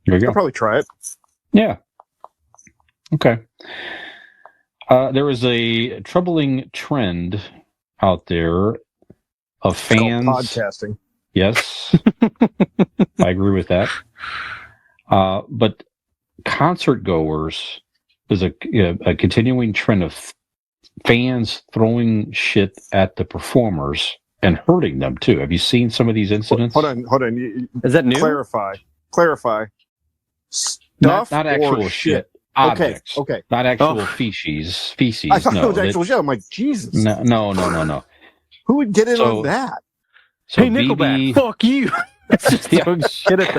There you I'll go. probably try it. Yeah. Okay. There was a troubling trend out there of It's called fans. podcasting. Yes, I agree with that. But concert goers is a continuing trend of fans throwing shit at the performers and hurting them too. Have you seen some of these incidents? Hold on. Is that new? Clarify. Not Stuff actual or shit. Objects. Okay. Not actual feces. I thought it was actual shit. I'm like, Jesus. No. Who would get in on that? So Hey, Nickelback, fuck you. It's just throwing shit at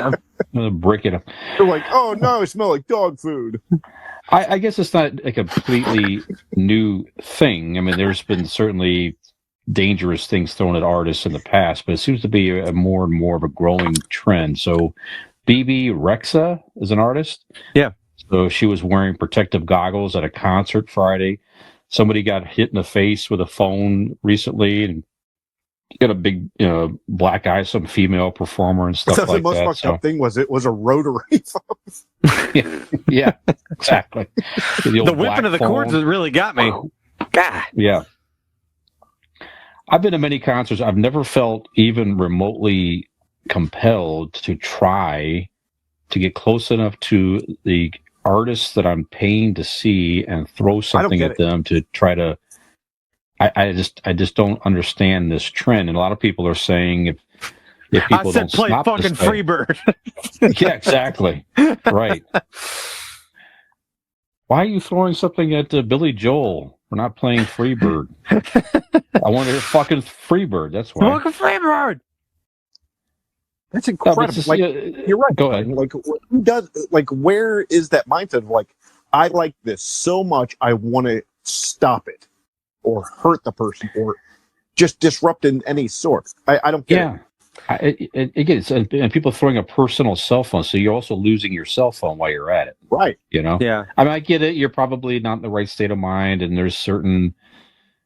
them. Break it up. They're like, oh no, I smell like dog food. I guess it's not a completely new thing. I mean, there's been certainly dangerous things thrown at artists in the past, but it seems to be a more and more of a growing trend. So BB Rexa is an artist. Yeah. So she was wearing protective goggles at a concert Friday. Somebody got hit in the face with a phone recently and got a big black eye, some female performer and stuff like that. The most fucked up thing was it was a rotary phone. yeah, exactly. The whipping of the cords has really got me. God. Yeah. I've been to many concerts. I've never felt even remotely compelled to try to get close enough to the artists that I'm paying to see and throw something at them to try to. I just don't understand this trend. And a lot of people are saying if people I said don't play stop fucking this Freebird. yeah, exactly. Right. Why are you throwing something at Billy Joel? We're not playing Freebird. I want to hear fucking Freebird. That's why. Fucking Freebird. That's incredible. You're right. Go ahead. Like, who does? Like, where is that mindset of like, I like this so much, I want to stop it, or hurt the person, or just disrupt in any sort? I don't get it. Again, and people throwing a personal cell phone, so you're also losing your cell phone while you're at it. Right. You know? Yeah. I mean, I get it. You're probably not in the right state of mind, and there's certain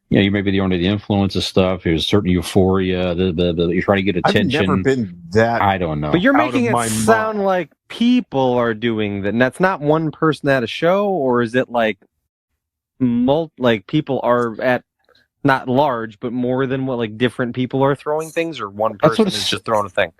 you know, you may be under the influence of stuff. There's a certain euphoria. You're trying to get attention. I've never been that. I don't know. But you're Out making of it my sound mind. like people are doing that. And that's not one person at a show, or is it like like people are at not large, but more than what like different people are throwing things, or one That's person what is just throwing a thing?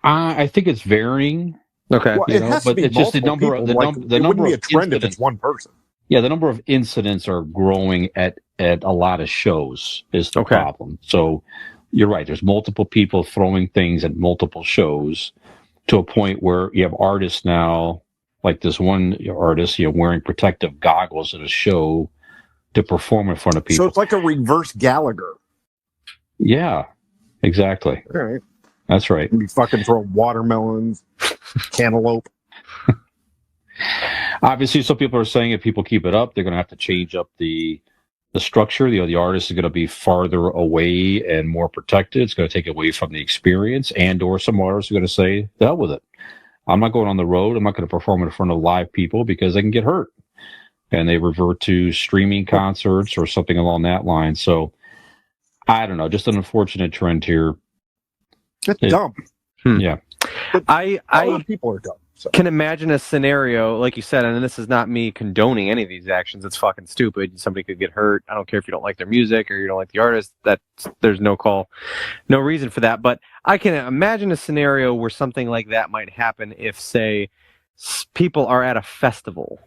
I think it's varying. Okay. Well, You it know, has to but be it's just the multiple number of people. the It number wouldn't be a of trend if incidents. it's one person. Yeah, the number of incidents are growing at a lot of shows is the Okay. problem. So you're right. There's multiple people throwing things at multiple shows to a point where you have artists now, like this one artist, you know, wearing protective goggles at a show to perform in front of people. So it's like a reverse Gallagher. Yeah, exactly. All right. That's right. You fucking throw watermelons, cantaloupe. Obviously, some people are saying if people keep it up, they're going to have to change up the structure. You know, the artist is going to be farther away and more protected. It's going to take away from the experience, and or some artists are going to say, "The hell with it. I'm not going on the road. I'm not going to perform in front of live people because I can get hurt." And they revert to streaming concerts or something along that line. So I don't know. Just an unfortunate trend here. It's dumb. Yeah. Other people are dumb. So. Can imagine a scenario, like you said, and this is not me condoning any of these actions. It's fucking stupid. Somebody could get hurt. I don't care if you don't like their music or you don't like the artist. There's no reason for that. But I can imagine a scenario where something like that might happen if, say, people are at a festival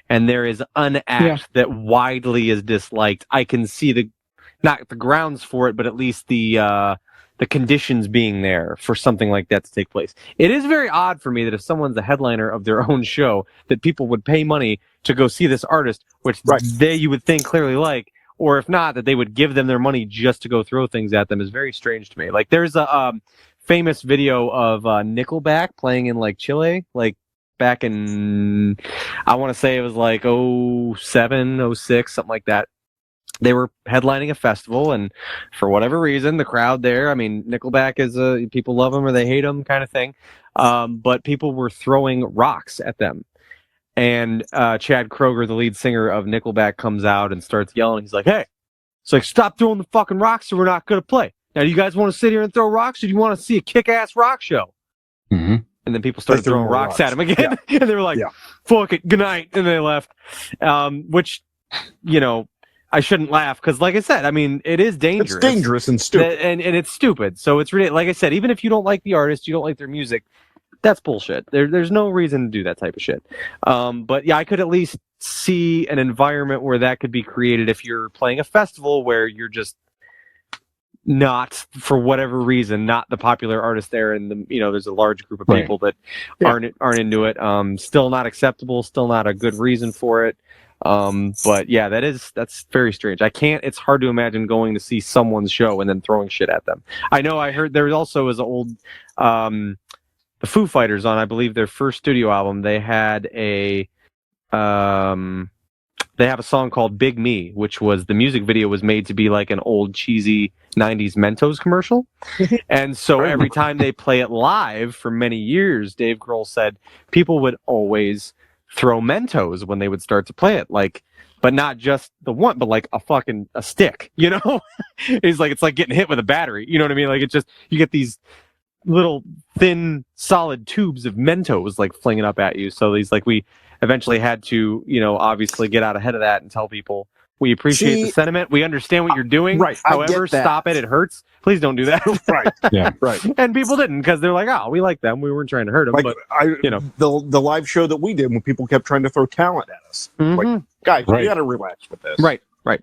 and there is an act that widely is disliked. I can see not the grounds for it, but at least the conditions being there for something like that to take place. It is very odd for me that if someone's a headliner of their own show, that people would pay money to go see this artist, which you would think clearly like, or if not, that they would give them their money just to go throw things at them is very strange to me. Like there's a famous video of Nickelback playing in like Chile, like back in, I want to say it was like 07, 06, something like that. They were headlining a festival, and for whatever reason, the crowd there, I mean, Nickelback is people love them or they hate them kind of thing. But people were throwing rocks at them. And Chad Kroeger, the lead singer of Nickelback, comes out and starts yelling. He's like, hey, it's like, stop throwing the fucking rocks or we're not going to play. Now, do you guys want to sit here and throw rocks or do you want to see a kick-ass rock show? Mm-hmm. And then people started throwing rocks at him again. Yeah. And they were like, fuck it, good night. And they left. Which, you know, I shouldn't laugh because, like I said, I mean, it is dangerous. It's dangerous and stupid. And it's stupid. So it's really, like I said, even if you don't like the artist, you don't like their music, that's bullshit. There's no reason to do that type of shit. But yeah, I could at least see an environment where that could be created if you're playing a festival where you're just not, for whatever reason, not the popular artist there, and there's a large group of people that aren't into it. Still not acceptable. Still not a good reason for it. But yeah, that's very strange. It's hard to imagine going to see someone's show and then throwing shit at them. I know I heard there also is old, the Foo Fighters on, I believe, their first studio album. They had they have a song called Big Me, which was, the music video was made to be like an old cheesy 90s Mentos commercial. And so every time they play it live for many years, Dave Grohl said people would always throw Mentos when they would start to play it, like, but not just the one, but like a stick, He's like, it's like getting hit with a battery, you know what I mean? Like, it's just, you get these little thin solid tubes of Mentos like flinging up at you. So we eventually had to, obviously get out ahead of that and tell people, we appreciate the sentiment, we understand what you're doing, right? However, stop it hurts, please don't do that. Right. Yeah. Right. And people didn't, because they're like, oh, we like them, we weren't trying to hurt them. Like, but the live show that we did when people kept trying to throw talent at us, like, guys, you got to relax with this. Right.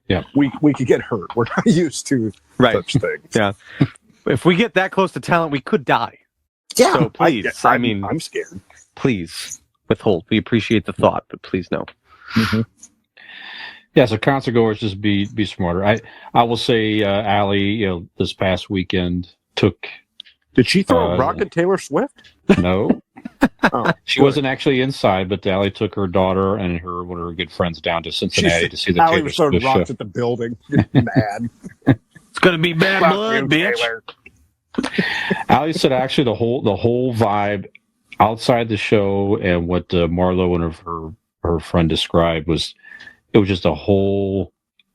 Yeah. We could get hurt. We're not used to such things. Yeah. If we get that close to talent, we could die. Yeah. So please, I'm scared. Please withhold. We appreciate the thought, but please no. Mm-hmm. Yeah, so concert goers, just be smarter. I will say, Allie, this past weekend took. Did she throw a rock at Taylor Swift? No. She good. wasn't actually inside, but Allie took her daughter and one of her good friends down to Cincinnati to see the Allie Taylor was throwing Swift rocks show. at the building. Mad. It's gonna be bad blood, bitch. Taylor. Allie said actually the whole vibe outside the show and what Marlo and her friend described was, it was just a whole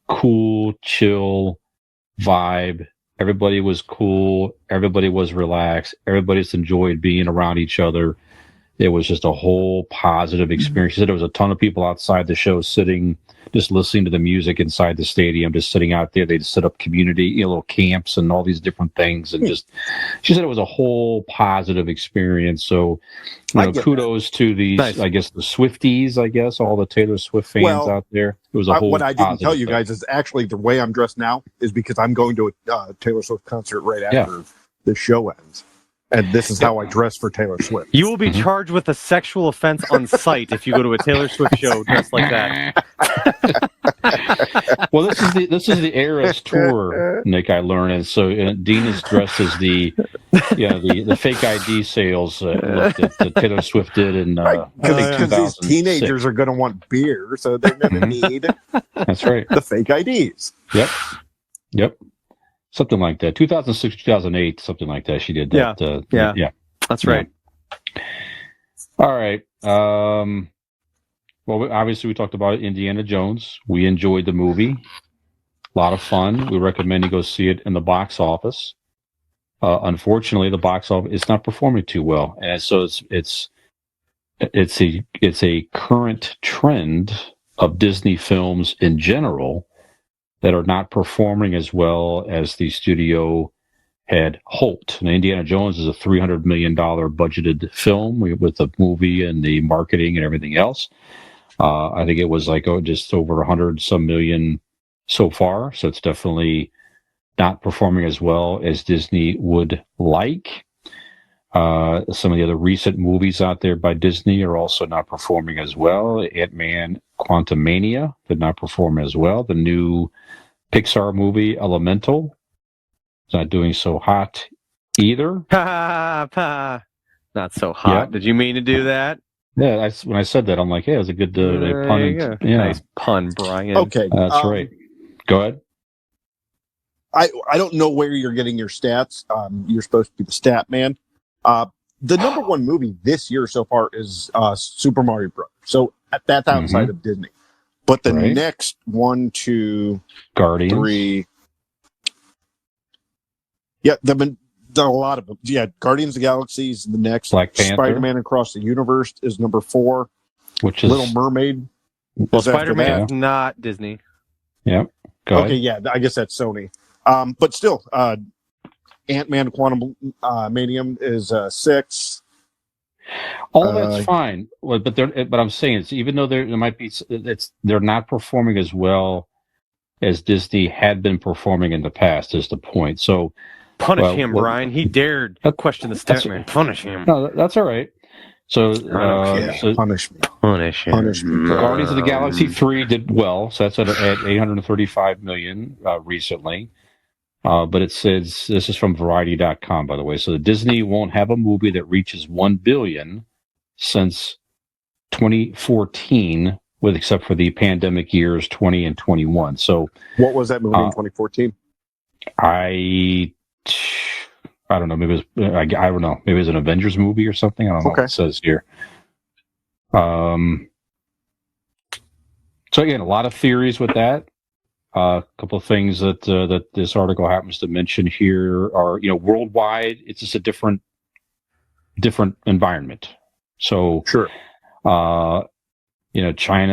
cool, chill vibe. Everybody was cool. Everybody was relaxed. Everybody just enjoyed being around each other. It was just a whole positive experience. She said there was a ton of people outside the show sitting, just listening to the music inside the stadium, just sitting out there. They'd set up community, little camps and all these different things. And just, she said it was a whole positive experience. So, kudos to these, Nice. I guess, the Swifties, all the Taylor Swift fans out there. It was a whole What I didn't tell positive you thing. guys is actually the way I'm dressed now is because I'm going to a Taylor Swift concert right after the show ends. And this is how I dress for Taylor Swift. You will be charged with a sexual offense on sight if you go to a Taylor Swift show dressed like that. Well, this is the Eras tour, Nick. I learned, and so Dean is dressed as the fake ID sales look that Taylor Swift did in Because these teenagers are going to want beer, so they're going to need that's right, the fake IDs. Yep. Something like that. 2006, 2008, something like that. She did that. Yeah. That's right. All right. Well, obviously, we talked about Indiana Jones. We enjoyed the movie. A lot of fun. We recommend you go see it in the box office. Unfortunately, the box office is not performing too well, and so it's a current trend of Disney films in general that are not performing as well as the studio had hoped. And Indiana Jones is a $300 million budgeted film with the movie and the marketing and everything else. I think it was just over 100 some million so far. So it's definitely not performing as well as Disney would like. Some of the other recent movies out there by Disney are also not performing as well. Ant-Man Quantumania did not perform as well. The new Pixar movie Elemental is not doing so hot either. Not so hot. Yeah. Did you mean to do that? Yeah, when I said that, I'm like, hey, it was a good pun. Nice pun, Brian. Okay. That's right. Go ahead. I don't know where you're getting your stats. You're supposed to be the stat man. The number one movie this year so far is Super Mario Bros. So that's outside of Disney. But the next 1, 2, Guardians. 3. Yeah, there've been a lot of them. Yeah, Guardians of the Galaxy is the next. Black Panther. Spider-Man Across the Universe is number 4. Which is Little Mermaid. Well, is after Spider-Man's that. not Disney. Yep. Go Okay, yeah, I guess that's Sony. But still, Ant-Man Quantumanium is 6. All that's fine, but I'm saying it's even though there might be they're not performing as well as Disney had been performing in the past. Is the point? So punish him, Brian. He dared question the Statman. Punish him. No, that's all right. So, punish me. Punish him. Punish me. Guardians of the Galaxy 3 did well, so that's at 835 million recently. But it says, this is from Variety.com, by the way. So Disney won't have a movie that reaches 1 billion since 2014, except for the pandemic years 20 and 21. So what was that movie in 2014? I don't know. Maybe it was, I don't know. Maybe it was an Avengers movie or something. I don't know what it says here. So again, a lot of theories with that. A couple of things that this article happens to mention here are, worldwide, it's just a different environment. So, sure. China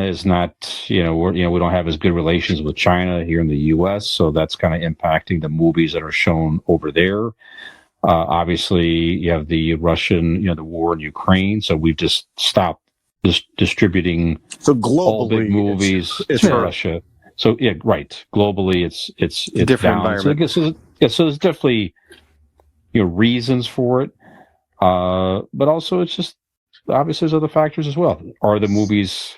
is not, we don't have as good relations with China here in the U.S., so that's kind of impacting the movies that are shown over there. Obviously, you have the Russian, the war in Ukraine, so we've just stopped distributing all big movies to Russia. So yeah, right. Globally, it's a different down. environment. So there's definitely reasons for it, but also it's just obviously there's other factors as well. Are the movies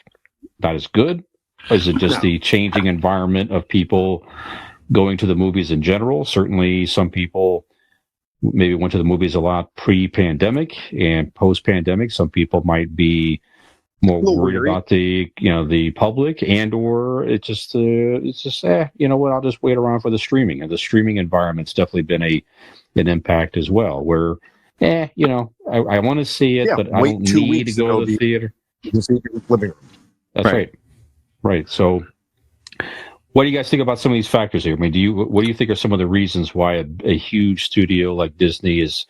not as good? Or is it just the changing environment of people going to the movies in general? Certainly, some people maybe went to the movies a lot pre-pandemic and post-pandemic. Some people might be more worried about the public, and or it's just you know what, I'll just wait around for the streaming, and the streaming environment's definitely been an impact as well, where I want to see it, but I don't need to go to the theater. You can see it in the living room. That's right. So What do you guys think about some of these factors here? I mean, what do you think are some of the reasons why a huge studio like Disney is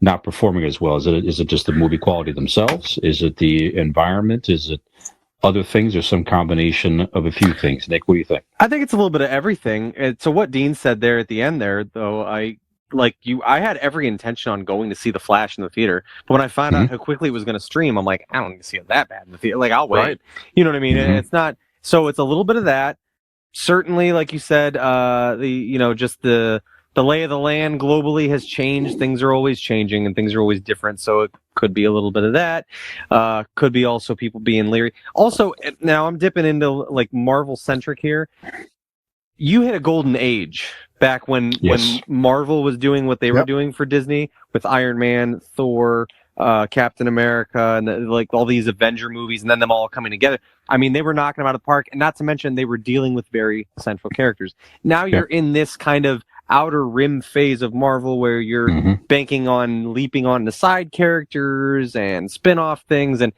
not performing as well? Is it just the movie quality themselves? Is it the environment? Is it other things, or some combination of a few things? Nick, what do you think? I think it's a little bit of everything. So what Dean said there at the end there, though, I had every intention on going to see The Flash in the theater, but when I found out how quickly it was going to stream, I'm like, I don't need to see it that bad in the theater. Like, I'll wait. Right. You know what I mean? Mhm. It's not. So it's a little bit of that. Certainly, like you said, just the lay of the land globally has changed. Things are always changing and things are always different. So it could be a little bit of that. Could be also people being leery. Also, now I'm dipping into like Marvel centric here. You hit a golden age back when Marvel was doing what they were doing for Disney with Iron Man, Thor, Captain America, and like all these Avenger movies, and then them all coming together. I mean, they were knocking them out of the park, and not to mention they were dealing with very central characters. Now you're in this kind of outer rim phase of Marvel where you're banking on leaping on the side characters and spin-off things, and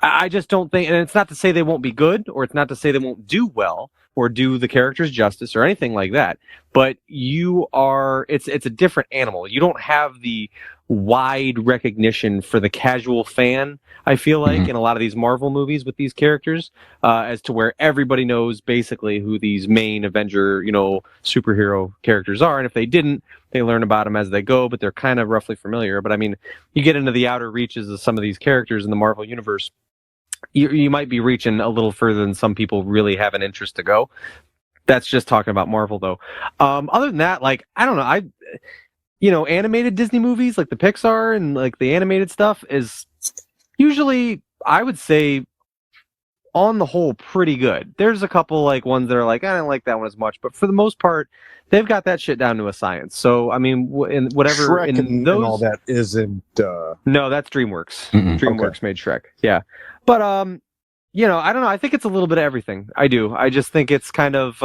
I just don't think, and it's not to say they won't be good, or it's not to say they won't do well, or do the characters justice, or anything like that, but it's a different animal. You don't have the wide recognition for the casual fan, I feel like, in a lot of these Marvel movies with these characters, as to where everybody knows basically who these main Avenger, superhero characters are, and if they didn't, they learn about them as they go, but they're kind of roughly familiar. But I mean, you get into the outer reaches of some of these characters in the Marvel universe, you might be reaching a little further than some people really have an interest to go. That's just talking about Marvel, though. Other than that, like, I don't know, animated Disney movies, like the Pixar and like the animated stuff, is usually, I would say, on the whole, pretty good. There's a couple like ones that are like, I don't like that one as much, but for the most part, they've got that shit down to a science. So I mean, in whatever Shrek in and those, all that isn't. no, that's DreamWorks. Mhm. DreamWorks made Shrek. Yeah, but I don't know. I think it's a little bit of everything. I do. I just think it's kind of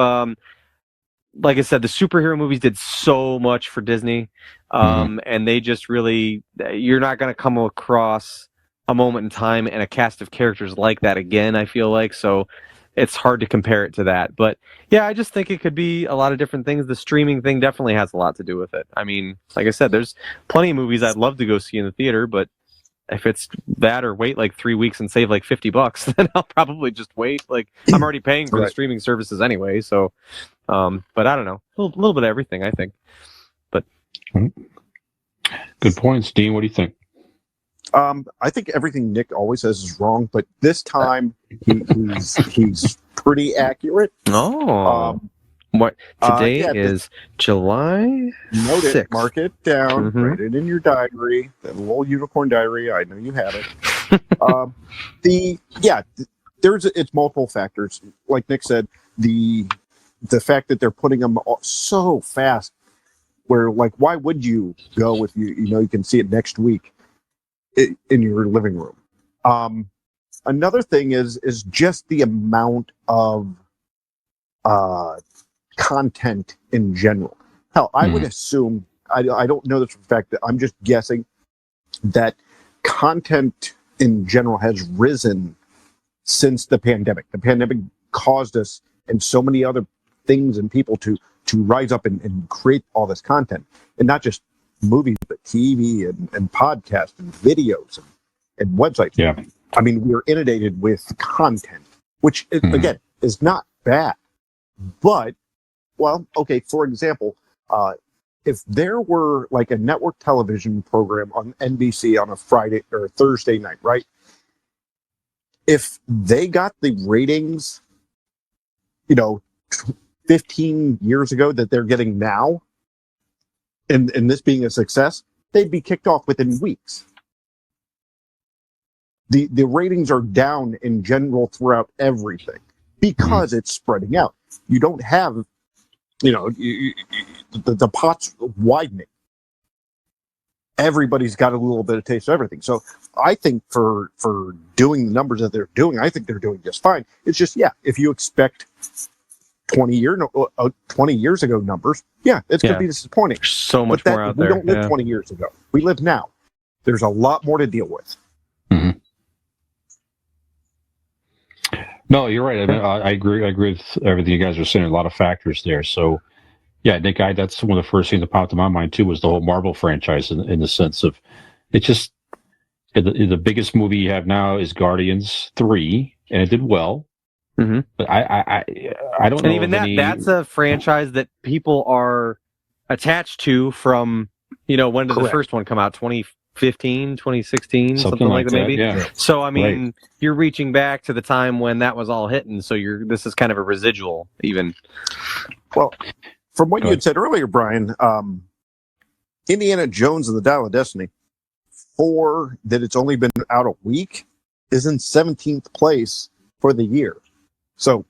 like I said, the superhero movies did so much for Disney, and they just really, you're not going to come across a moment in time and a cast of characters like that again, I feel like. So it's hard to compare it to that. But yeah, I just think it could be a lot of different things. The streaming thing definitely has a lot to do with it. I mean, like I said, there's plenty of movies I'd love to go see in the theater, but if it's that or wait like 3 weeks and save like $50, then I'll probably just wait. Like, I'm already paying for the streaming services anyway. So, but I don't know, a little bit of everything, I think. But good points, Dean. What do you think? I think everything Nick always says is wrong, but this time he's pretty accurate. What today yeah, is July Note 6th. it, mark it down, write it in your diary, that little unicorn diary. I know you have it. It's multiple factors. Like Nick said, the fact that they're putting them so fast, where like, why would you go if you can see it next week in your living room? Another thing is just the amount of content in general. Hell, I would assume, I don't know this for a fact, that I'm just guessing that content in general has risen since the pandemic. The pandemic caused us and so many other things and people to rise up and create all this content, and not just movies, but TV and podcasts and videos and websites. Yeah. I mean, we're inundated with content, which again is not bad, but well, okay, for example, if there were like a network television program on NBC on a Friday or Thursday night, right? If they got the ratings, 15 years ago that they're getting now, and this being a success, they'd be kicked off within weeks. The ratings are down in general throughout everything because it's spreading out. You don't have the pot's widening. Everybody's got a little bit of taste of everything. So I think for doing the numbers that they're doing, I think they're doing just fine. It's just, if you expect 20 years ago numbers, it's going to be disappointing. There's so much more out there. We don't live 20 years ago. We live now. There's a lot more to deal with. No, you're right. I mean, I agree. I agree with everything you guys are saying. A lot of factors there. So, yeah, Nick, that's one of the first things that popped in my mind too was the whole Marvel franchise in the sense of it's just the biggest movie you have now is Guardians 3, and it did well. Mm-hmm. But I don't know. And even that's a franchise that people are attached to from, when did the first one come out? 2015, 2016, something like that maybe. Yeah. So I mean, you're reaching back to the time when that was all hitting. So this is kind of a residual, even. Well, from what you had said earlier, Brian, Indiana Jones and the Dial of Destiny, for that it's only been out a week, is in 17th place for the year. So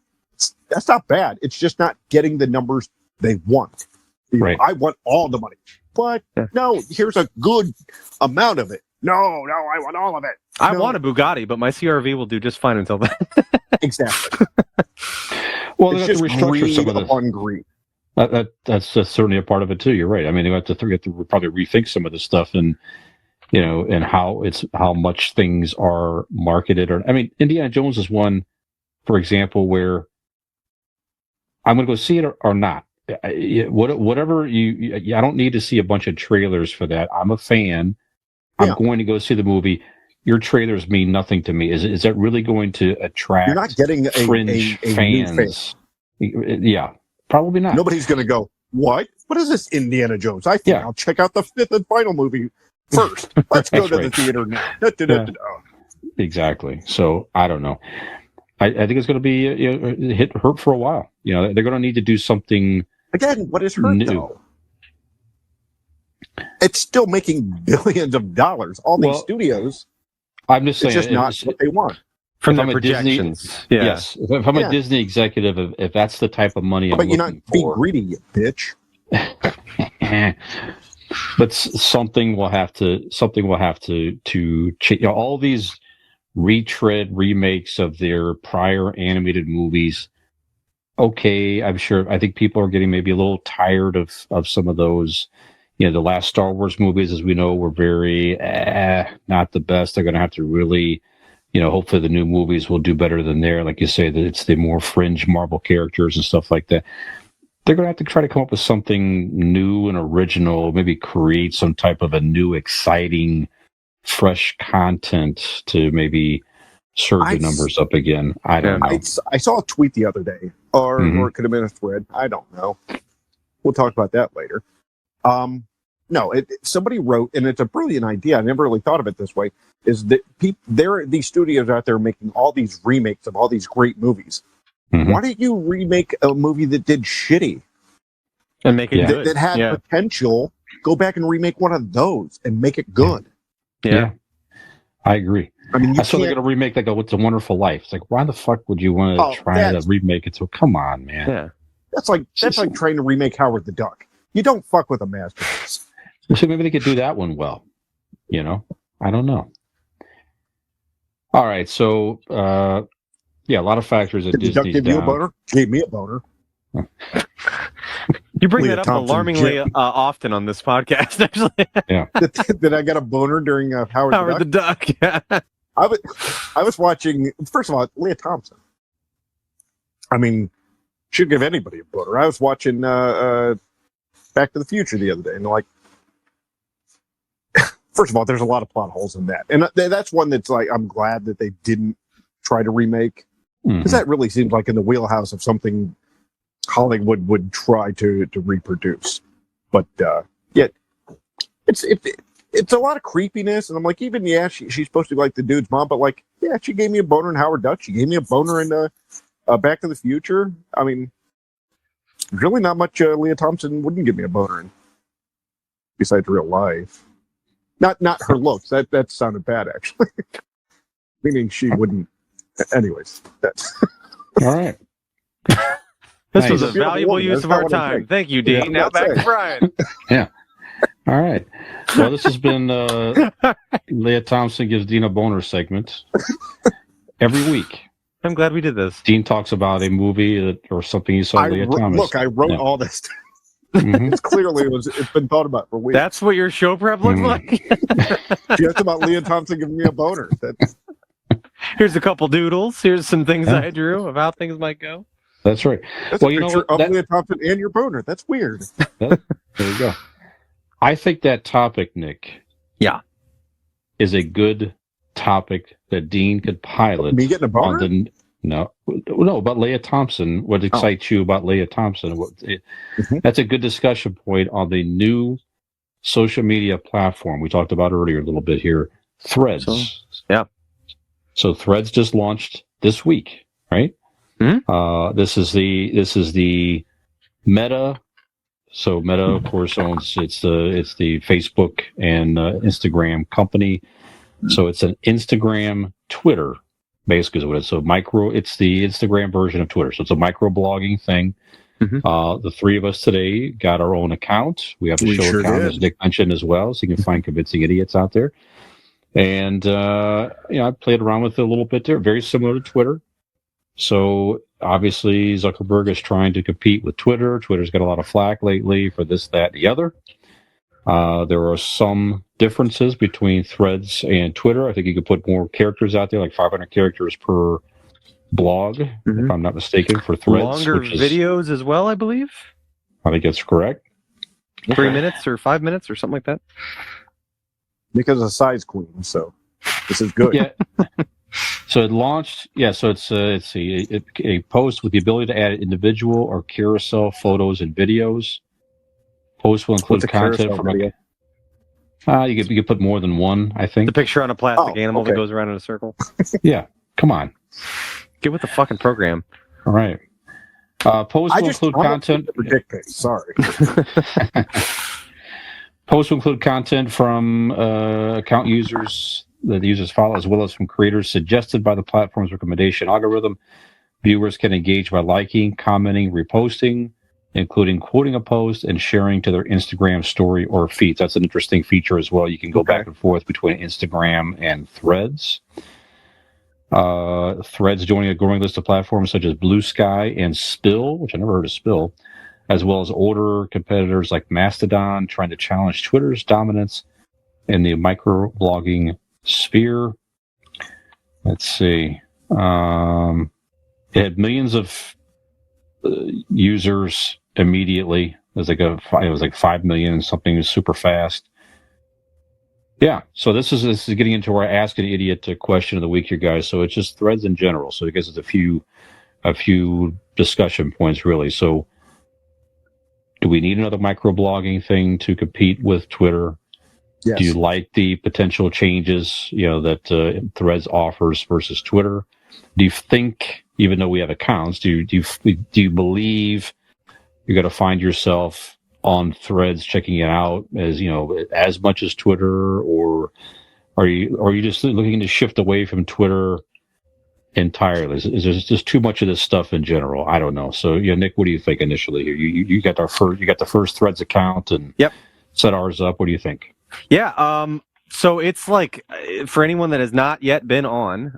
that's not bad. It's just not getting the numbers they want. Right. I want all the money. But no, here's a good amount of it. No, I want all of it. I want a Bugatti, but my CRV will do just fine until then. Exactly. Well, it's they have just to restructure greed some of the upon greed. That's certainly a part of it too. You're right. I mean, they have to probably rethink some of this stuff and and how much things are marketed. Or I mean, Indiana Jones is one, for example, where I'm going to go see it or not. Whatever I don't need to see a bunch of trailers for that. I'm a fan. I'm going to go see the movie. Your trailers mean nothing to me. Is that really going to attract? You're not getting fringe a fans. Yeah, probably not. Nobody's going to go, what? What is this Indiana Jones? I think I'll check out the fifth and final movie first. Let's go to the theater now. Exactly. So I don't know. I think it's going to be hurt for a while. They're going to need to do something. Again, what is hurt new. Though? It's still making billions of dollars. All these studios. I'm just saying, it's just not what they want. From the projections. Disney, yes. If I'm a Disney executive, if that's the type of money I'm looking for. But you're not be greedy, you bitch. But something will have to change. All these retread remakes of their prior animated movies. Okay, I think people are getting maybe a little tired of some of those. The last Star Wars movies, as we know, were very not the best. They're going to have to really, hopefully the new movies will do better than there. Like you say, that it's the more fringe Marvel characters and stuff like that. They're going to have to try to come up with something new and original, maybe create some type of a new, exciting, fresh content to maybe surge the numbers up again. I don't know. I saw a tweet the other day, or it could have been a thread. I don't know. We'll talk about that later. No, somebody wrote, and it's a brilliant idea. I never really thought of it this way. Is that there are these studios out there making all these remakes of all these great movies? Mm-hmm. Why don't you remake a movie that did shitty and make it good? That had potential. Go back and remake one of those and make it good. Yeah. I agree. I mean, I saw they're going to remake like It's a Wonderful Life. It's like, why the fuck would you want to try to remake it? So come on, man. Yeah, that's like trying to remake Howard the Duck. You don't fuck with a masterpiece. So maybe they could do that one well. I don't know. All right, so a lot of factors that Disney's Did the Duck give you a boner? Gave me a boner. You bring that up alarmingly often on this podcast, actually. Yeah. Did I get a boner during Howard the Duck? I was watching. First of all, Leah Thompson. I mean, she'd give anybody a boner. I was watching Back to the Future the other day, and first of all, there's a lot of plot holes in that, and that's one that's like I'm glad that they didn't try to remake, because that really seems like in the wheelhouse of something Hollywood would try to reproduce. But yet, it's a lot of creepiness, and I'm like, even she's supposed to be like the dude's mom, but she gave me a boner in Howard Duck. She gave me a boner in Back to the Future. I mean, really not much Leah Thompson wouldn't give me a boner in, besides real life. Not her looks. That sounded bad, actually. Meaning she wouldn't. Anyways, that's all right. This was a valuable use of our time. Thank you, Dean. Yeah, now back to Brian. Yeah. All right. Well, this has been Leah Thompson Gives Dean a Boner segment every week. I'm glad we did this. Dean talks about a movie or something he saw Leah Thompson. Look, I wrote all this. It's clearly it's been thought about for weeks. That's what your show prep looks like? Just about Leah Thompson giving me a boner. Here's a couple doodles. Here's some things Yeah. I drew of how things might go. That's right. That's Well, a you know picture what? of Leah Thompson and your boner. That's weird. There you go. I think that topic, Nick. Yeah. Is a good topic that Dean could pilot. Me getting a boner? No, about Leah Thompson. What excites you about Leah Thompson? That's a good discussion point on the new social media platform we talked about earlier a little bit here, Threads. So Threads just launched this week, right? Mm-hmm. This is the Meta. So Meta, of course, owns it's the Facebook and Instagram company. So it's an Instagram Twitter, basically is what it is. So it's the Instagram version of Twitter. So it's a micro-blogging thing. Mm-hmm. The three of us today got our own account. We have a show account, as Nick mentioned as well, so you can find convincing idiots out there. And I played around with it a little bit there. Very similar to Twitter. So obviously Zuckerberg is trying to compete with Twitter. Twitter's got a lot of flack lately for this, that, and the other. There are some differences between Threads and Twitter. I think you could put more characters out there, like 500 characters per blog, if I'm not mistaken, for Threads. Longer videos as well, I believe. I think that's correct. 3 minutes or 5 minutes or something like that. Because of size queen, so this is good. Yeah. So it launched. Yeah. So it's a post with the ability to add individual or carousel photos and videos. Post will include content from you could put more than one, I think. The picture on a plastic animal that goes around in a circle. Yeah. Come on. Get with the fucking program. All right. Post will include content. Sorry. Post will include content from account users that the users follow, as well as from creators suggested by the platform's recommendation algorithm. Viewers can engage by liking, commenting, reposting, including quoting a post and sharing to their Instagram story or feeds. That's an interesting feature as well. You can go back and forth between Instagram and Threads. Threads joining a growing list of platforms such as Blue Sky and Spill, which I never heard of Spill, as well as older competitors like Mastodon, trying to challenge Twitter's dominance in the microblogging sphere. Let's see. It had millions of users immediately. It was like 5 million, something super fast. Yeah, so this is getting into our Ask an Idiot question of the week here, guys. So it's just Threads in general. So I guess it's a few discussion points really. So do we need another microblogging thing to compete with Twitter? Yes. Do you like the potential changes that Threads offers versus Twitter? Do you think, even though we have accounts, do you believe you're going to find yourself on Threads checking it out as much as Twitter, or are you just looking to shift away from Twitter entirely? Is there just too much of this stuff in general? I don't know. So Nick, what do you think initially here? You got the first Threads account and set ours up. What do you think? Yeah. So it's like, for anyone that has not yet been on,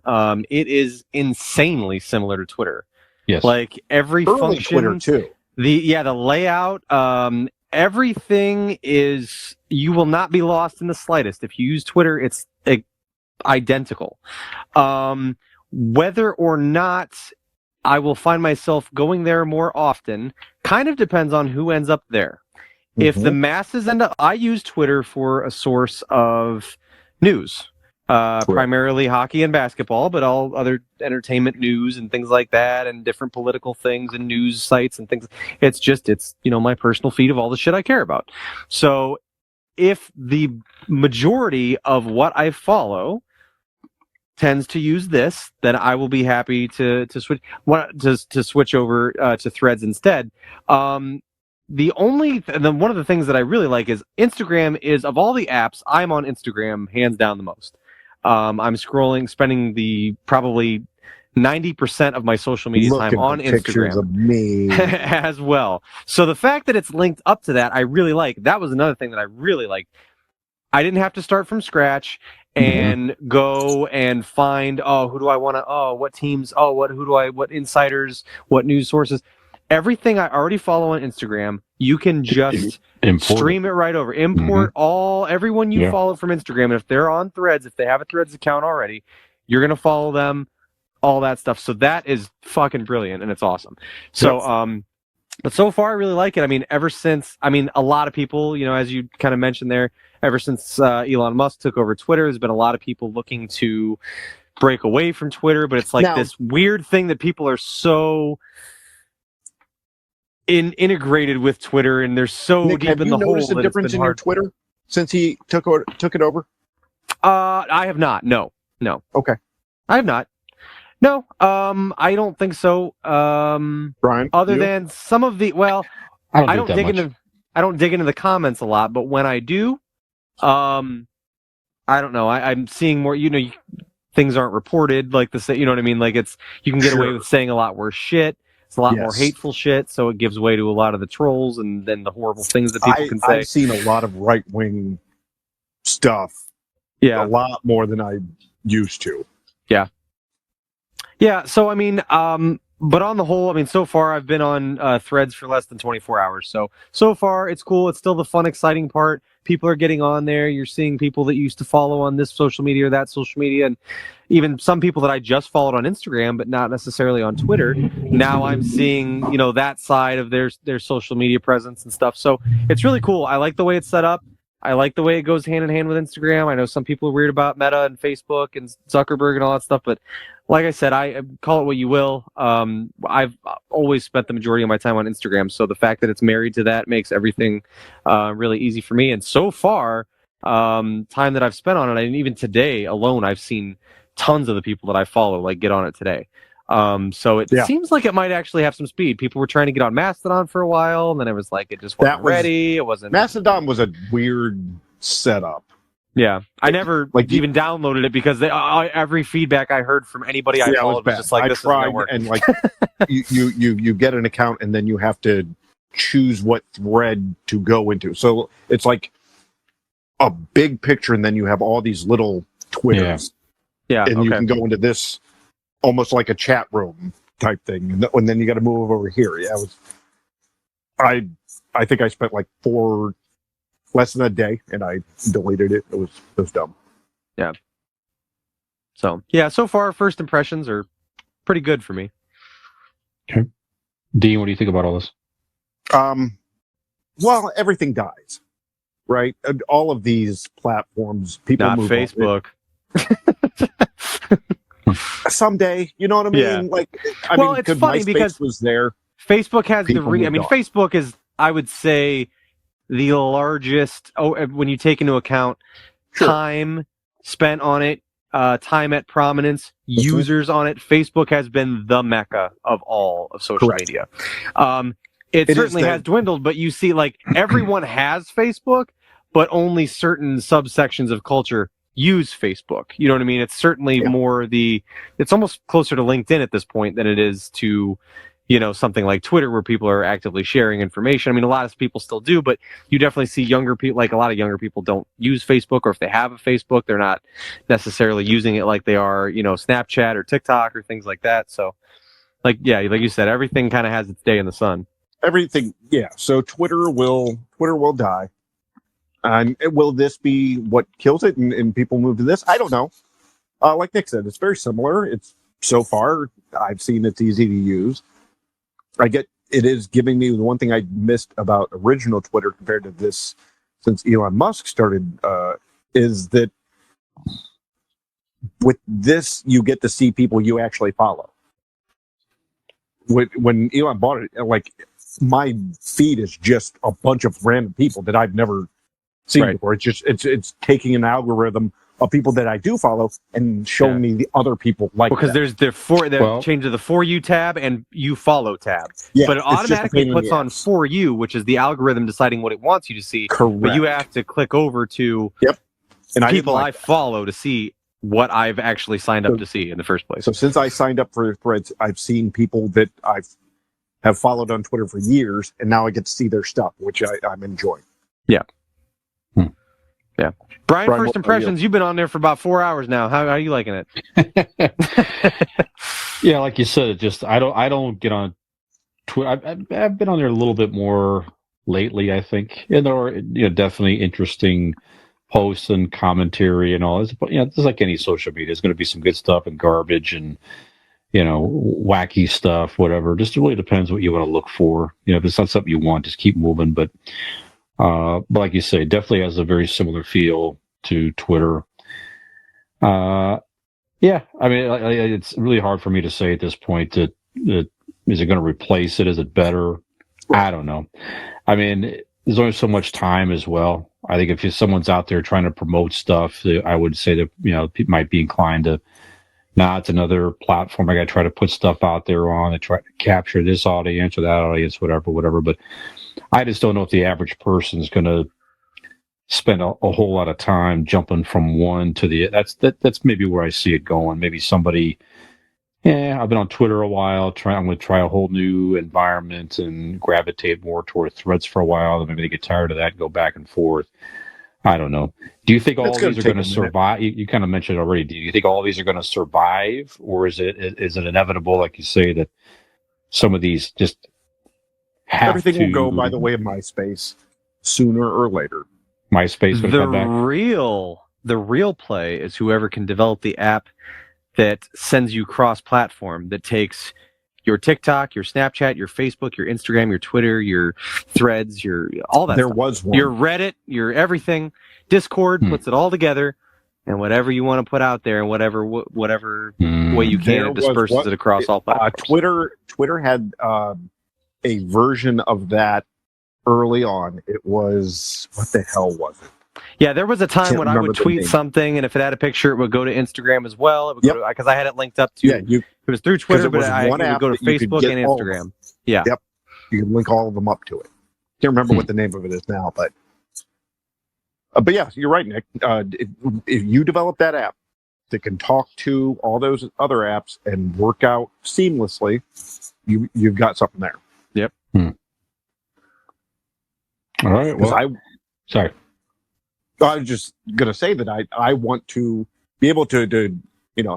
it is insanely similar to Twitter. Yes. Like every Early function, Twitter too. The layout, everything is, you will not be lost in the slightest. If you use Twitter, it's identical. Whether or not I will find myself going there more often kind of depends on who ends up there. If the masses end up, I use Twitter for a source of news, primarily hockey and basketball, but all other entertainment news and things like that, and different political things and news sites and things. It's my personal feed of all the shit I care about. So if the majority of what I follow tends to use this, then I will be happy to switch over to Threads instead. One of the things that I really like is Instagram is, of all the apps, I'm on Instagram hands down the most. I'm spending the probably 90% of my social media time on Instagram of me. as well. So the fact that it's linked up to that, I really like. That was another thing that I really liked. I didn't have to start from scratch and go and find, who do I want to, what teams, what insiders, what news sources. Everything I already follow on Instagram, you can just stream it right over. Import everyone you follow from Instagram. And if they're on Threads, if they have a Threads account already, You're going to follow them, all that stuff. So that is fucking brilliant, and it's awesome. So, but so far, I really like it. I mean, ever since, a lot of people, as you kind of mentioned there, ever since Elon Musk took over Twitter, there's been a lot of people looking to break away from Twitter, but it's like this weird thing that people are so integrated with Twitter, and they're so Nick, deep in the hole. Have you noticed a difference in your Twitter since he took it over? I have not. No. Okay. I have not. No. I don't think so. Brian, other you? than some of the I don't dig into the comments a lot, but when I do, I don't know. I'm seeing more. Things aren't reported like the. You know what I mean? Like you can get away with saying a lot worse shit. It's a lot more hateful shit, so it gives way to a lot of the trolls and then the horrible things that people can say. I've seen a lot of right-wing stuff. Yeah. A lot more than I used to. Yeah. Yeah, so but on the whole, so far I've been on Threads for less than 24 hours. So far it's cool. It's still the fun, exciting part. People are getting on there. You're seeing people that you used to follow on this social media or that social media, and even some people that I just followed on Instagram, but not necessarily on Twitter. Now I'm seeing, that side of their social media presence and stuff. So it's really cool. I like the way it's set up. I like the way it goes hand in hand with Instagram. I know some people are weird about Meta and Facebook and Zuckerberg and all that stuff, but like I said, I call it what you will. I've always spent the majority of my time on Instagram, so the fact that it's married to that makes everything really easy for me. And so far, time that I've spent on it, and even today alone, I've seen tons of the people that I follow get on it today. So it seems like it might actually have some speed. People were trying to get on Mastodon for a while, and then it was like it just wasn't ready. It wasn't. Mastodon was a weird setup. Yeah, I never even downloaded it because every feedback I heard from anybody I followed was just like, "This isn't gonna work." And you get an account, and then you have to choose what thread to go into. So it's like a big picture, and then you have all these little Twitters. Yeah, and you can go into this almost like a chat room type thing, and then you got to move over here. Yeah, I think I spent like less than a day, and I deleted it. It was dumb. Yeah. So far, first impressions are pretty good for me. Okay. Dean, what do you think about all this? Well, everything dies, right? And all of these platforms, people not move Facebook. Someday, you know what I mean? Yeah. It's funny MySpace because was there. Facebook has on. Facebook is, I would say, the largest. When you take into account time spent on it, time at prominence, users on it, Facebook has been the mecca of all of social media. It certainly has dwindled, but you see, everyone has Facebook, but only certain subsections of culture use Facebook. You know what I mean? It's certainly more it's almost closer to LinkedIn at this point than it is to, something like Twitter, where people are actively sharing information. A lot of people still do, but you definitely see younger people, a lot of younger people don't use Facebook, or if they have a Facebook, they're not necessarily using it like they are, Snapchat or TikTok or things like that. So like you said, everything kind of has its day in the sun. Everything. Yeah. So Twitter will die. And will this be what kills it and people move to this? I don't know. Like Nick said, it's very similar. It's so far I've seen it's easy to use. It is giving me the one thing I missed about original Twitter compared to this since Elon Musk started, is that with this, you get to see people you actually follow. When Elon bought it, my feed is just a bunch of random people that I've never seen before. It's taking an algorithm of people that I do follow and showing me the other people because there's the change to the For You tab and You Follow tab. Yeah, but it automatically puts on For You, which is the algorithm deciding what it wants you to see. Correct. But you have to click over to and people I follow to see what I've actually signed up to see in the first place. So since I signed up for Threads, I've seen people that have followed on Twitter for years, and now I get to see their stuff, which I'm enjoying. Yeah. Yeah. Brian, first impressions, you've been on there for about 4 hours now. How are you liking it? Yeah, like you said, I don't get on Twitter. I've been on there a little bit more lately, I think. And there are definitely interesting posts and commentary and all this. But just like any social media, there's going to be some good stuff and garbage and wacky stuff, whatever. Just really depends what you want to look for. If it's not something you want, just keep moving. But like you say, definitely has a very similar feel to Twitter. Yeah, I mean, it's really hard for me to say at this point that is it going to replace it? Is it better? I don't know. I mean, there's only so much time as well. I think if someone's out there trying to promote stuff, I would say that people might be inclined to, it's another platform I got to try to put stuff out there on to try to capture this audience or that audience, whatever. But I just don't know if the average person is going to spend a whole lot of time jumping from one to the. That's maybe where I see it going. Maybe somebody. Yeah, I've been on Twitter a while. I'm going to try a whole new environment and gravitate more toward Threads for a while. Then maybe they get tired of that and go back and forth. I don't know. Do you think all these are going to survive? You kind of mentioned it already. Do you think all these are going to survive, or is it inevitable, like you say, that some of these just have Everything to will go by the way of MySpace sooner or later. MySpace going to come back? The real play is whoever can develop the app that sends you cross-platform, that takes your TikTok, your Snapchat, your Facebook, your Instagram, your Twitter, your Threads, your all that There stuff. was one. Your Reddit, your everything. Discord puts it all together, and whatever you want to put out there, and whatever way you can, it disperses it across all platforms. Twitter had a version of that early on. It was, what the hell was it? Yeah, there was a time when I would tweet name. Something, and if it had a picture, it would go to Instagram as well. It would go because I had it linked up to. Yeah, it was through Twitter, but it would go to Facebook and Instagram. Yeah. Yep. You can link all of them up to it. Can't remember what the name of it is now, but yeah, you're right, Nick. If you develop that app that can talk to all those other apps and work out seamlessly, you've got something there. Yep. All right. Well, sorry. I was just going to say that I want to be able to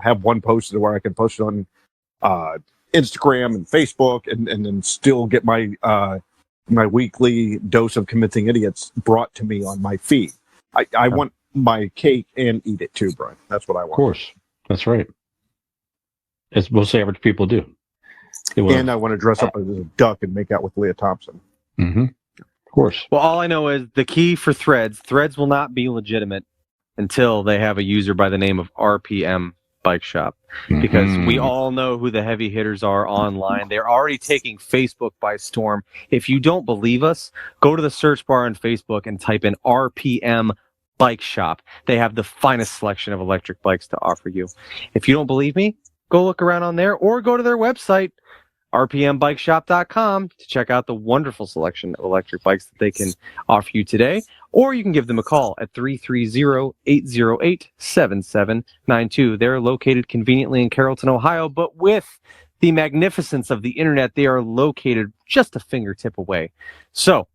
have one posted where I can post it on Instagram and Facebook and then still get my my weekly dose of convincing idiots brought to me on my feed. I want my cake and eat it too, Brian. That's what I want. Of course. That's right. As most average people do. And I want to dress up as a duck and make out with Leah Thompson. Mm-hmm. Of course. Well, all I know is the key for Threads will not be legitimate until they have a user by the name of RPM Bike Shop. Because we all know who the heavy hitters are online. They're already taking Facebook by storm. If you don't believe us, go to the search bar on Facebook and type in RPM Bike Shop. They have the finest selection of electric bikes to offer you. If you don't believe me, go look around on there or go to their website, rpmbikeshop.com, to check out the wonderful selection of electric bikes that they can offer you today. Or you can give them a call at 330-808-7792. They're located conveniently in Carrollton, Ohio, but with the magnificence of the internet, they are located just a fingertip away. So,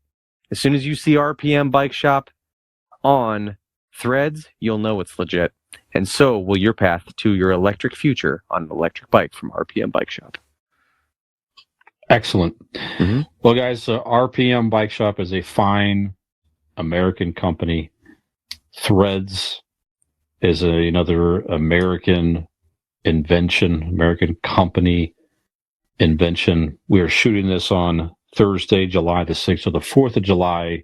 as soon as you see RPM Bike Shop on Threads, you'll know it's legit. And so will your path to your electric future on an electric bike from RPM Bike Shop. Excellent. Mm-hmm. Well, guys, RPM Bike Shop is a fine American company. Threads is another American invention, American company invention. We are shooting this on Thursday, July the 6th. So the 4th of July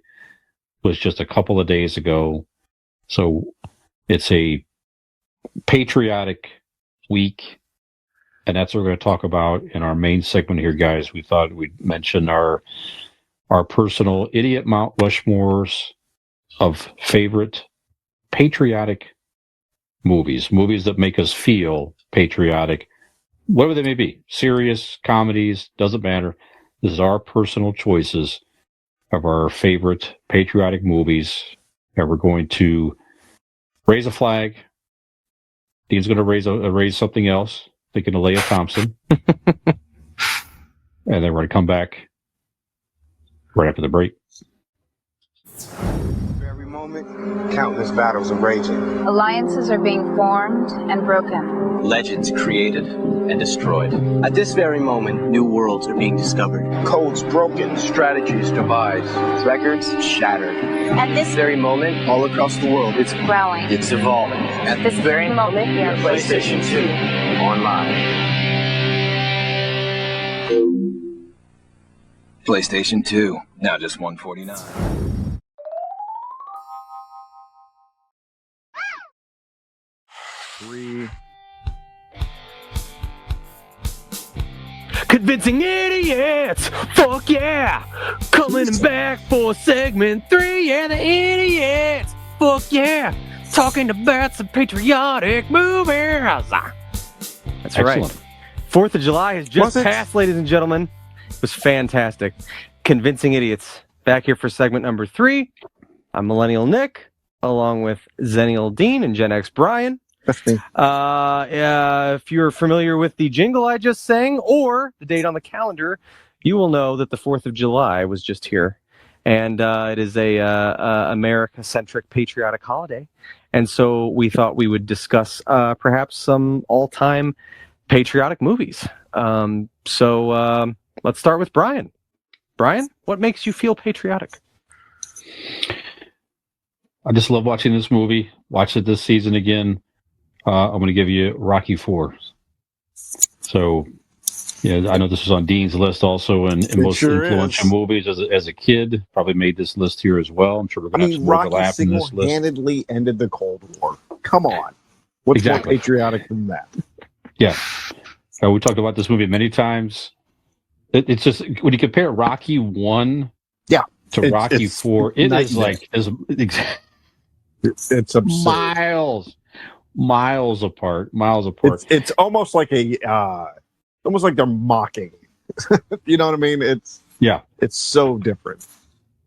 was just a couple of days ago. So it's a patriotic week. And that's what we're going to talk about in our main segment here, guys. We thought we'd mention our personal idiot Mount Rushmores of favorite patriotic movies that make us feel patriotic, whatever they may be. Serious, comedies, doesn't matter. This is our personal choices of our favorite patriotic movies. And we're going to raise a flag. Dean's going to raise something else. Thinking of Leah Thompson. And then we're going to come back right after the break. Every moment moment, countless battles are raging. Alliances are being formed and broken. Legends created and destroyed. At this very moment, new worlds are being discovered. Codes broken, strategies devised, Records shattered. At this Very moment, all across the world, it's growing. it's evolving. At this very moment, we are PlayStation 2 online. PlayStation 2, now just $149. Convincing idiots! Fuck yeah! Coming back for segment 3, yeah, the idiots! Fuck yeah! Talking about some patriotic movies! That's right. Excellent. 4th of July has just Was it? passed, ladies and gentlemen. It was fantastic. Convincing idiots. Back here for segment number 3. I'm Millennial Nick, along with Zennial Dean and Gen X Brian. That's me. If you're familiar with the jingle I just sang or the date on the calendar, you will know that the 4th of July was just here. And it is a America-centric patriotic holiday. And so we thought we would discuss perhaps some all-time patriotic movies. So let's start with Brian. Brian, what makes you feel patriotic? I just love watching this movie. Watched it this season again. I'm going to give you Rocky IV. So, yeah, I know this was on Dean's list also, and most sure influential is. movies as a kid. Probably made this list here as well. I'm sure we're I going to have mean, some Rocky overlap in this list. single-handedly ended the Cold War. Come on. What's Exactly. more patriotic than that? Yeah. We talked about this movie many times. It's just, when you compare Rocky 1 Yeah. to It's- Rocky it's 4, it night is and like It's absurd. miles apart. It's almost like almost like they're mocking. You know what I mean? It's so different.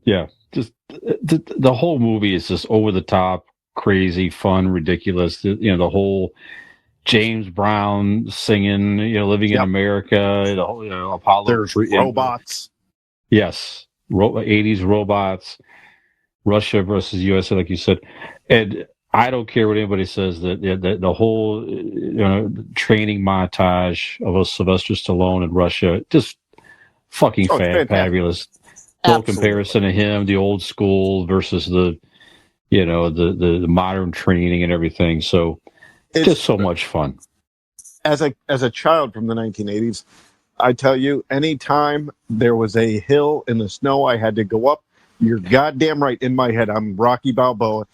Yeah, just the whole movie is just over the top, crazy, fun, ridiculous. The whole James Brown singing, living in America, the whole, Apollo. There's robots. Yes, 80s robots, Russia versus USA, like you said, and I don't care what anybody says that the whole training montage of Sylvester Stallone in Russia, just fucking fantastic. fabulous. No Absolutely. comparison to him, the old school versus the modern training and everything. So It's just so much fun. As a child from the 1980s, I tell you, anytime there was a hill in the snow I had to go up, you're goddamn right. In my head, I'm Rocky Balboa,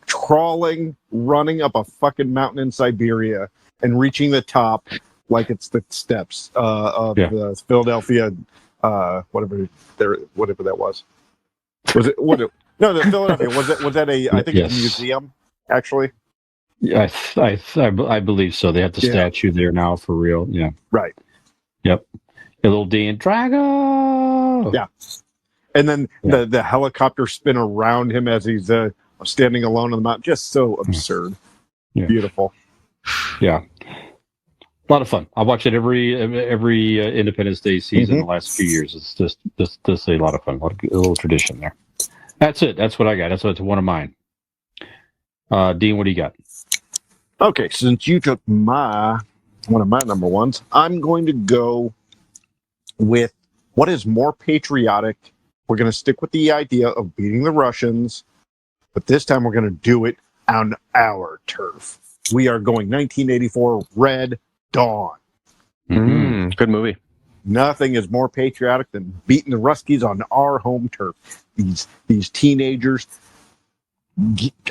crawling, running up a fucking mountain in Siberia and reaching the top like it's the steps of the Philadelphia, whatever that was. Was it what? No, the Philadelphia was that a? I think it's a museum actually. Yeah, I believe so. They have the statue there now for real. Yeah. Right. Yep. A little Dean Drago. Yeah. And then the helicopter spin around him as he's standing alone on the mountain. Just so absurd. Yeah. Beautiful. Yeah. A lot of fun. I watch it every Independence Day season the last few years. It's just a lot of fun. A little tradition there. That's it. That's what I got. That's one of mine. Dean, what do you got? Okay, since you took one of my number ones, I'm going to go with what is more patriotic. We're going to stick with the idea of beating the Russians, but this time we're going to do it on our turf. We are going 1984 Red Dawn. Good movie. Nothing is more patriotic than beating the Ruskies on our home turf. These teenagers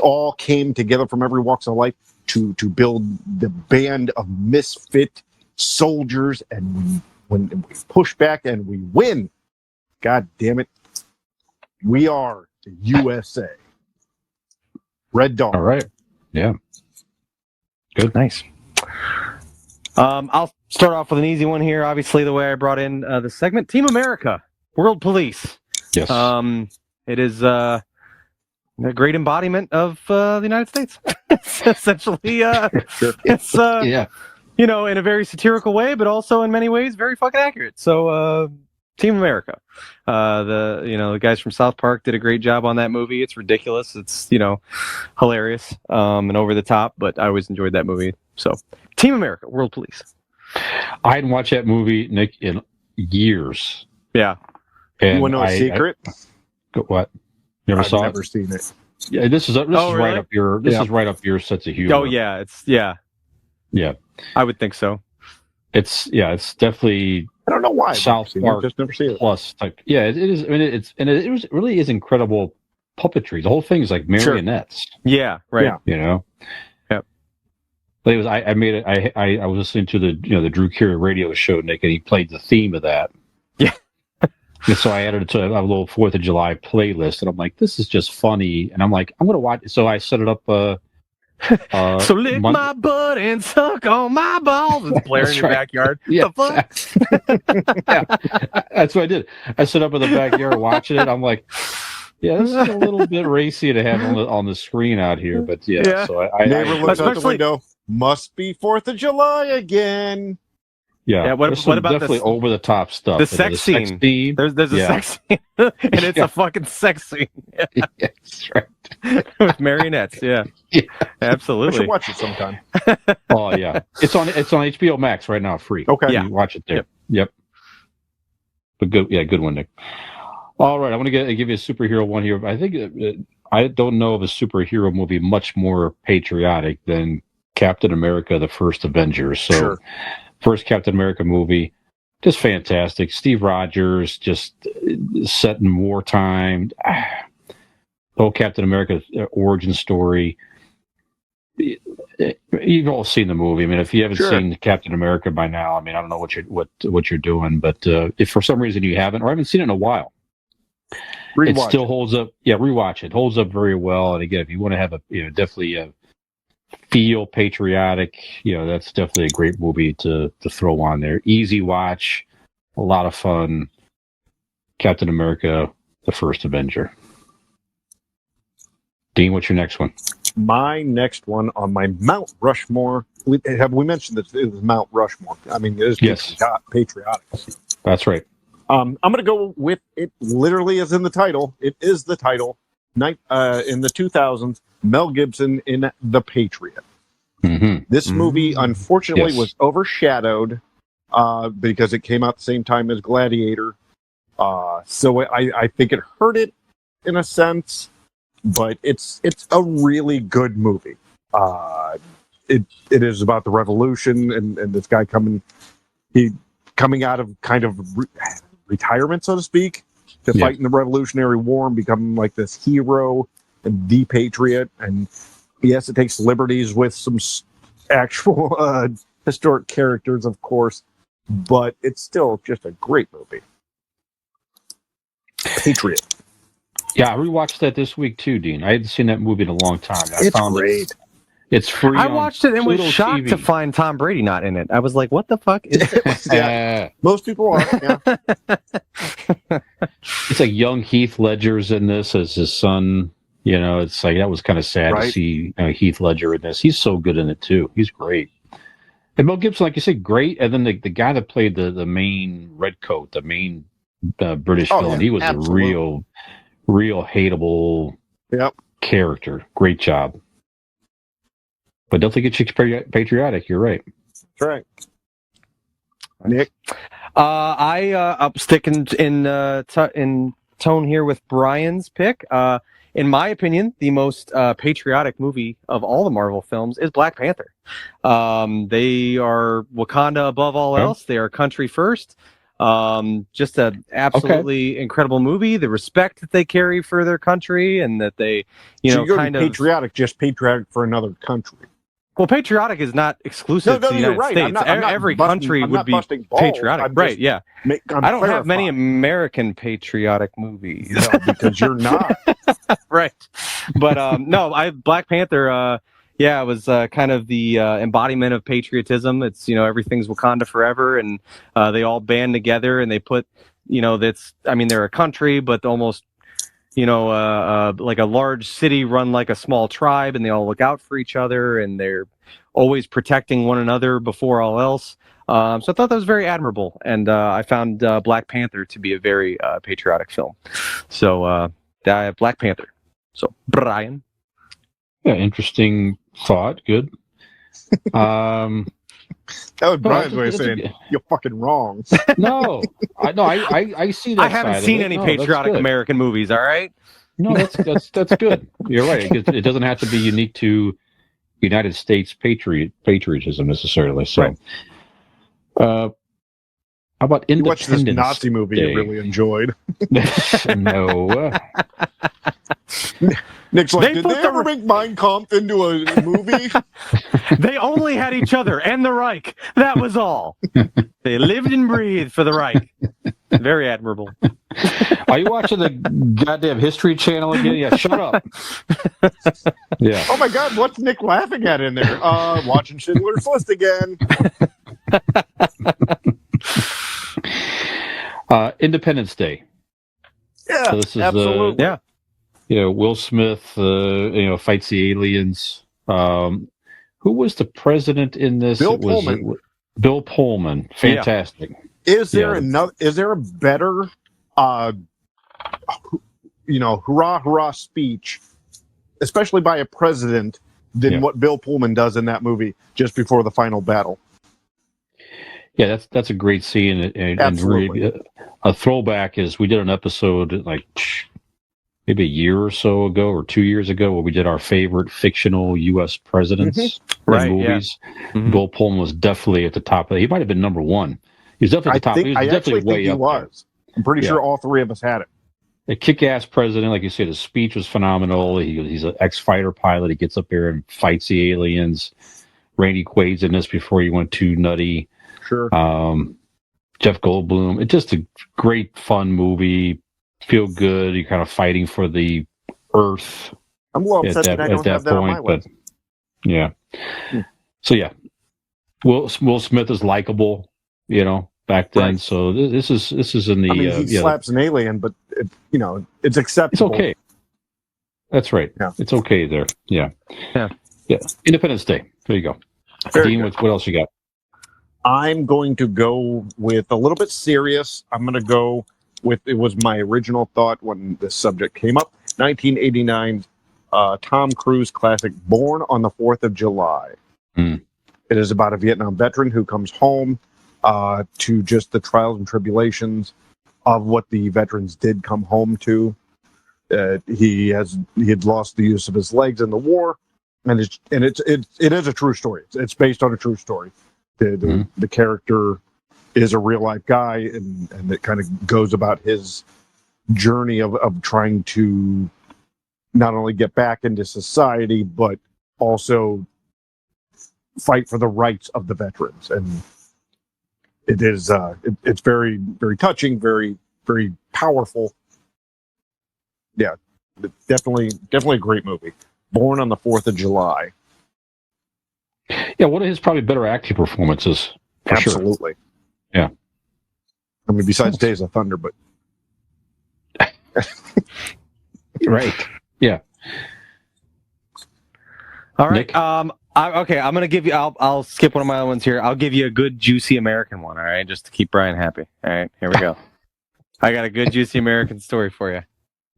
all came together from every walks of life to build the band of misfit soldiers, and when we push back and we win, God damn it, we are the USA. Red Dawn. All right. Yeah. Good. Nice. I'll start off with an easy one here. Obviously, the way I brought in the segment, Team America, World Police. Yes. It is a great embodiment of the United States. It's essentially, it's in a very satirical way, but also in many ways very fucking accurate. So Team America. The guys from South Park did a great job on that movie. It's ridiculous. It's hilarious and over the top, but I always enjoyed that movie. So, Team America, World Police. I hadn't watched that movie, Nick, in years. Yeah. And You want to know a secret? What? Never I've saw never it? seen it. Yeah, this is really? right up your is right up your sense of humor. Oh yeah, yeah. I would think so. It's definitely I don't know why. South Park just never see it. plus type. Yeah, it is. I mean, it really is incredible puppetry. The whole thing is like marionettes. Yeah, right. Yeah. Yep. But it was I was listening to the Drew Carey radio show, Nick, and he played the theme of that. Yeah. And so I added it to a little 4th of July playlist, and I'm like, this is just funny, and I'm like, I'm gonna watch. So I set it up. So lick my butt and suck on my balls. It's blaring in your backyard. Yeah, the fuck? yeah, that's what I did. I set up in the backyard watching it. I'm like, yeah, this is a little bit racy to have on the screen out here, but yeah. So I neighbor looks out the window. Must be 4th of July again. Yeah. What about definitely over the top stuff? The sex scene. There's a sex scene, and it's a fucking sex scene. Yeah, that's right. With marionettes. Yeah, absolutely. I should watch it sometime. Oh yeah, it's on HBO Max right now, free. Okay, you watch it there. Yep. But good one, Nick. All right, I'm going to give you a superhero one here. I think I don't know of a superhero movie much more patriotic than Captain America: The First Avengers. So. Sure. First Captain America movie, just fantastic. Steve Rogers, just set in wartime. The whole Captain America origin story. You've all seen the movie. I mean, if you haven't seen Captain America by now, I mean, I don't know what you're doing, but if for some reason you haven't or haven't seen it in a while, it still holds up. Yeah, rewatch it. Holds up very well. And again, if you want to have definitely feel patriotic, that's definitely a great movie to throw on there. Easy watch, a lot of fun. Captain America: The First Avenger. Dean, what's your next one? My next one on my Mount Rushmore. We mentioned that it was Mount Rushmore? I mean, it is patriotic. That's right. I'm going to go with it. Literally, as in the title. It is the title. In the 2000s, Mel Gibson in The Patriot. Mm-hmm. This movie, unfortunately, was overshadowed because it came out the same time as Gladiator. So I think it hurt it in a sense, but it's a really good movie. It is about the revolution and this guy coming out of kind of retirement, so to speak, to fight in the Revolutionary War and become like this hero and the patriot. And yes, it takes liberties with some actual historic characters, of course, but it's still just a great movie. Patriot. Yeah, I rewatched that this week too, Dean. I hadn't seen that movie in a long time. It's great. It's free. I watched it and was shocked TV. to find Tom Brady not in it. I was like, "What the fuck is this?" Most people are. Yeah. It's like young Heath Ledger's in this as his son. It's like that was kind of sad to see Heath Ledger in this. He's so good in it too. He's great. And Mel Gibson, like you said, great. And then the guy that played the main redcoat, the main British villain, he was a real hateable character. Great job. But don't think it's patriotic. You're right. That's right. Nick? I'm sticking in tone here with Brian's pick. In my opinion, the most patriotic movie of all the Marvel films is Black Panther. They are Wakanda above all else. They are country first. Just an absolutely incredible movie. The respect that they carry for their country and that they, kind of patriotic, just patriotic for another country. Well, patriotic is not exclusive to the United States. Every country would be patriotic. Right, yeah. I don't have many American patriotic movies. No, because you're not. Right. But Black Panther, it was kind of the embodiment of patriotism. It's, everything's Wakanda forever, and they all band together and they put, they're a country, but almost, like a large city run like a small tribe, and they all look out for each other, and they're, always protecting one another before all else. So I thought that was very admirable, and I found Black Panther to be a very patriotic film. So Black Panther. So Brian. Yeah, interesting thought. Good. That was Brian's way of saying you're fucking wrong. No, I see that. I haven't seen any patriotic American movies. All right. No, that's good. You're right. It doesn't have to be unique to United States patriotism necessarily. So, right. How about You Independence watched this Nazi movie Day? you really enjoyed. No. Nick's like, did they ever make Mein Kampf into a movie? They only had each other and the Reich. That was all. They lived and breathed for the Reich. Very admirable. Are you watching the goddamn History Channel again? Yeah, shut up. Yeah. Oh my God, what's Nick laughing at in there? Watching Schindler's List again. Independence Day. Yeah, so this is, absolutely. Will Smith, fights the aliens. Who was the president in this? Bill Pullman. Bill Pullman. Fantastic. Yeah. Is there a better, hurrah, hurrah speech, especially by a president, than what Bill Pullman does in that movie just before the final battle? Yeah, that's a great scene. And really, a throwback is we did an episode like maybe a year or so ago or 2 years ago where we did our favorite fictional U.S. presidents in movies. Yeah. Mm-hmm. Bill Pullman was definitely at the top of it. He might have been number one. He was definitely at the top. He was definitely way up there. I'm pretty sure all three of us had it. A kick-ass president, like you said. The speech was phenomenal. He's an ex-fighter pilot. He gets up there and fights the aliens. Randy Quaid's in this before he went too nutty. Sure. Jeff Goldblum. It's just a great, fun movie. Feel good. You're kind of fighting for the Earth. I'm a little upset that I don't have that on my list. Yeah. So yeah, Will Smith is likable. Back then. Right. So this is in the. I mean, he slaps an alien, but it's acceptable. It's okay. That's right. Yeah. It's okay there. Yeah. Yeah. Yeah. Independence Day. There you go. Dean, what else you got? I'm going to go with a little bit serious. I'm going to go with, it was my original thought when this subject came up, 1989 Tom Cruise classic, Born on the 4th of July. Mm. It is about a Vietnam veteran who comes home to just the trials and tribulations of what the veterans did come home to. He had lost the use of his legs in the war, and it is a true story. It's based on a true story. The character is a real life guy, and it kind of goes about his journey of trying to not only get back into society, but also fight for the rights of the veterans. And it is it's very, very touching, very, very powerful. Yeah, definitely a great movie. Born on the 4th of July. Yeah, one of his probably better acting performances. Absolutely. Sure. Yeah. I mean, besides Days of Thunder, but right. Yeah. All right. Nick? I'm gonna give you. I'll skip one of my other ones here. I'll give you a good juicy American one. All right, just to keep Brian happy. All right, here we go. I got a good juicy American story for you.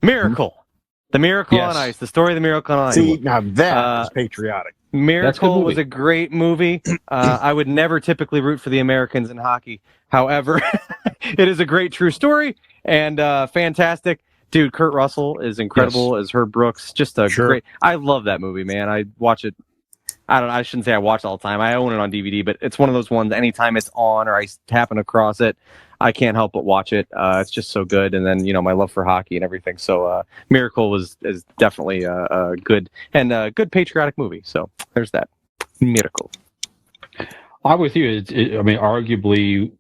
Miracle. The Miracle on Ice. The story of the Miracle on Ice. See, now that is patriotic. Miracle was a great movie. I would never typically root for the Americans in hockey. However, it is a great true story and fantastic. Dude, Kurt Russell is incredible as Herb Brooks. Just a great. I love that movie, man. I watch it. I shouldn't say I watch it all the time. I own it on DVD, but it's one of those ones. Anytime it's on or I happen across it, I can't help but watch it. It's just so good. And then my love for hockey and everything. So Miracle is definitely a good and a good patriotic movie. So there's that. Miracle. I'm with you. Arguably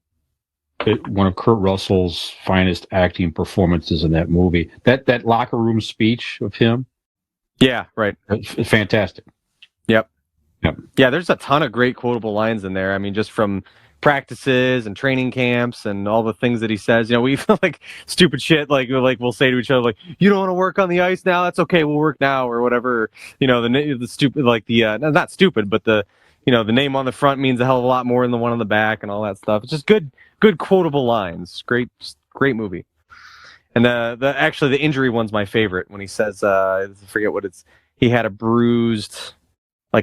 one of Kurt Russell's finest acting performances in that movie. That locker room speech of him. Yeah, right. Fantastic. Yep. Yep. Yeah, there's a ton of great quotable lines in there. I mean, just from practices and training camps and all the things that he says. We feel like stupid shit. Like we'll say to each other, like, you don't want to work on the ice now? That's okay. We'll work now or whatever. The stupid, like not stupid, but the name on the front means a hell of a lot more than the one on the back and all that stuff. It's just good quotable lines. Great movie. And the injury one's my favorite when he says, I forget what he had a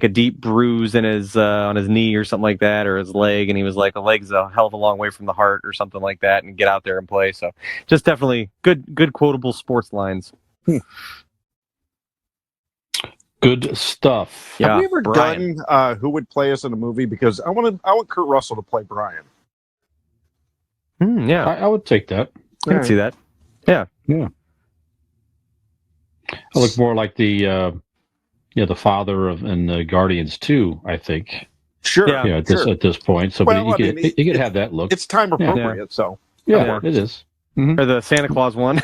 deep bruise in his on his knee or something like that, or his leg, and he was like, the leg's a hell of a long way from the heart or something like that, and get out there and play. So just definitely good quotable sports lines. Good stuff. Have we ever done who would play us in a movie? Because I want Kurt Russell to play Brian. Yeah, I would take that. I can see that. Yeah. I look more like the father in Guardians 2, I think. Sure. Yeah. At this point, so he could have that look. It's time appropriate, so it is. Mm-hmm. Or the Santa Claus one.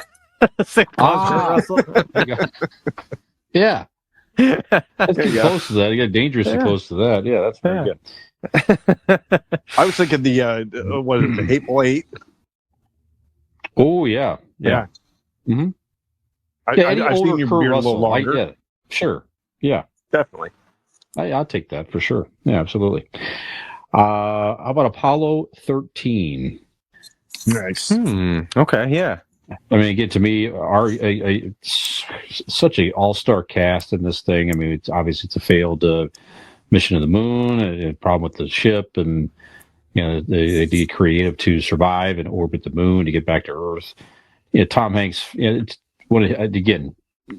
Santa Claus Russell. Yeah. That's close to that. You got dangerously close to that. Yeah, that's very good. I was thinking the Hateful Eight. Oh yeah. Mm-hmm. I've seen your beard a little longer. Sure. Yeah. Definitely. I'll take that for sure. Yeah, absolutely. How about Apollo 13? Nice. Okay, yeah. I mean, again, to me, such a all-star cast in this thing. I mean, it's a failed mission to the moon, a problem with the ship, and they get creative to survive and orbit the moon to get back to Earth. Tom Hanks. Again,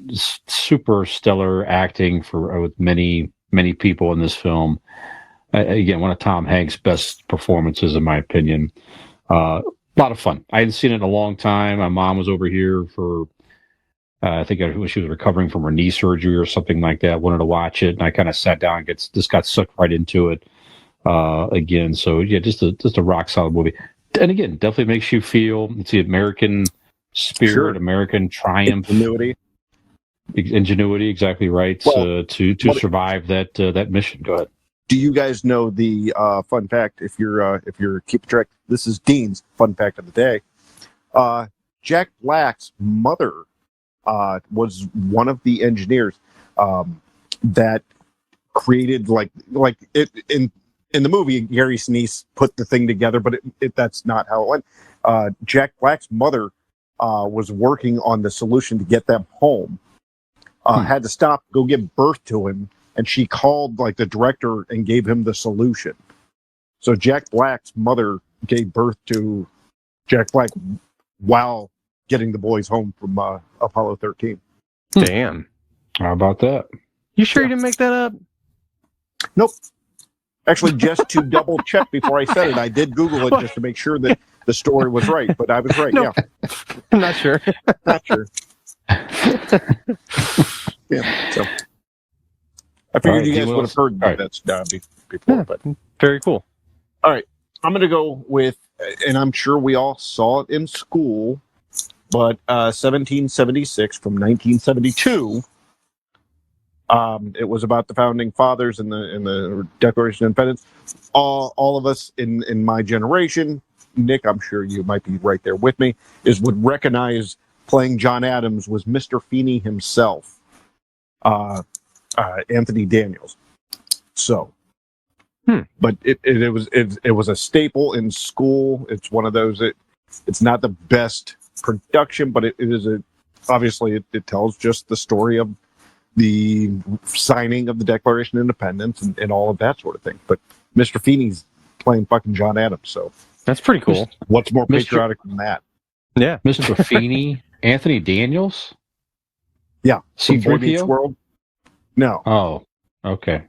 super stellar acting with many people in this film. Again, one of Tom Hanks' best performances, in my opinion. A lot of fun. I hadn't seen it in a long time. My mom was over here for, I think when she was recovering from her knee surgery or something like that. Wanted to watch it, and I kind of sat down and just got sucked right into it again. So yeah, just a rock solid movie. And again, definitely makes you feel it's the American spirit, American triumph, ingenuity. Exactly right. To survive that mission. Go ahead. Do you guys know the fun fact? If you're keeping track, this is Dean's fun fact of the day. Jack Black's mother was one of the engineers that created like it in the movie. Gary Sinise put the thing together, but that's not how it went. Jack Black's mother was working on the solution to get them home. Had to stop, go give birth to him. And she called the director and gave him the solution. So Jack Black's mother gave birth to Jack Black while getting the boys home from Apollo 13. Damn. How about that? You sure you didn't make that up? Nope. Actually, just to double check before I said it, I did Google it just to make sure that the story was right. But I was right, yeah. I'm not sure. Not sure. Yeah, so... I figured you guys would have heard that before, but very cool. All right, I'm going to go with, and I'm sure we all saw it in school, but 1776 from 1972. It was about the founding fathers and the Declaration of Independence. All of us in my generation, Nick, I'm sure you might be right there with me, would recognize playing John Adams was Mr. Feeney himself. Anthony Daniels. So, but it was a staple in school. It's one of those. It's not the best production, but it is obviously it tells just the story of the signing of the Declaration of Independence and all of that sort of thing. But Mr. Feeney's playing fucking John Adams, so that's pretty cool. What's more patriotic than that? Yeah, Mr. Feeney, Anthony Daniels. Yeah, from Boy C-3PO? Meets World. No. Oh, okay.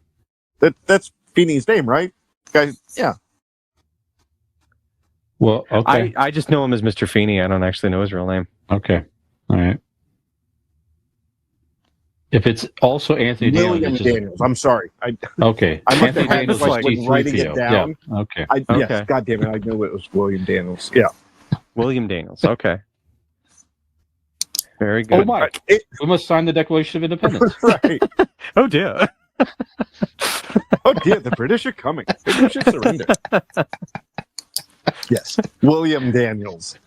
That's Feeney's name, right? Guy. Yeah. Well, okay. I just know him as Mr. Feeney. I don't actually know his real name. Okay. All right. If it's also Anthony William Daniels. I'm sorry. Okay. I must Anthony have had Daniels this when writing it down. Yeah. Okay. Yes. God damn it! I knew it was William Daniels. Yeah. William Daniels. Okay. Very good. Oh my! We must sign the Declaration of Independence. Right. Oh dear. Oh dear, the British are coming. The British surrender. Yes, William Daniels.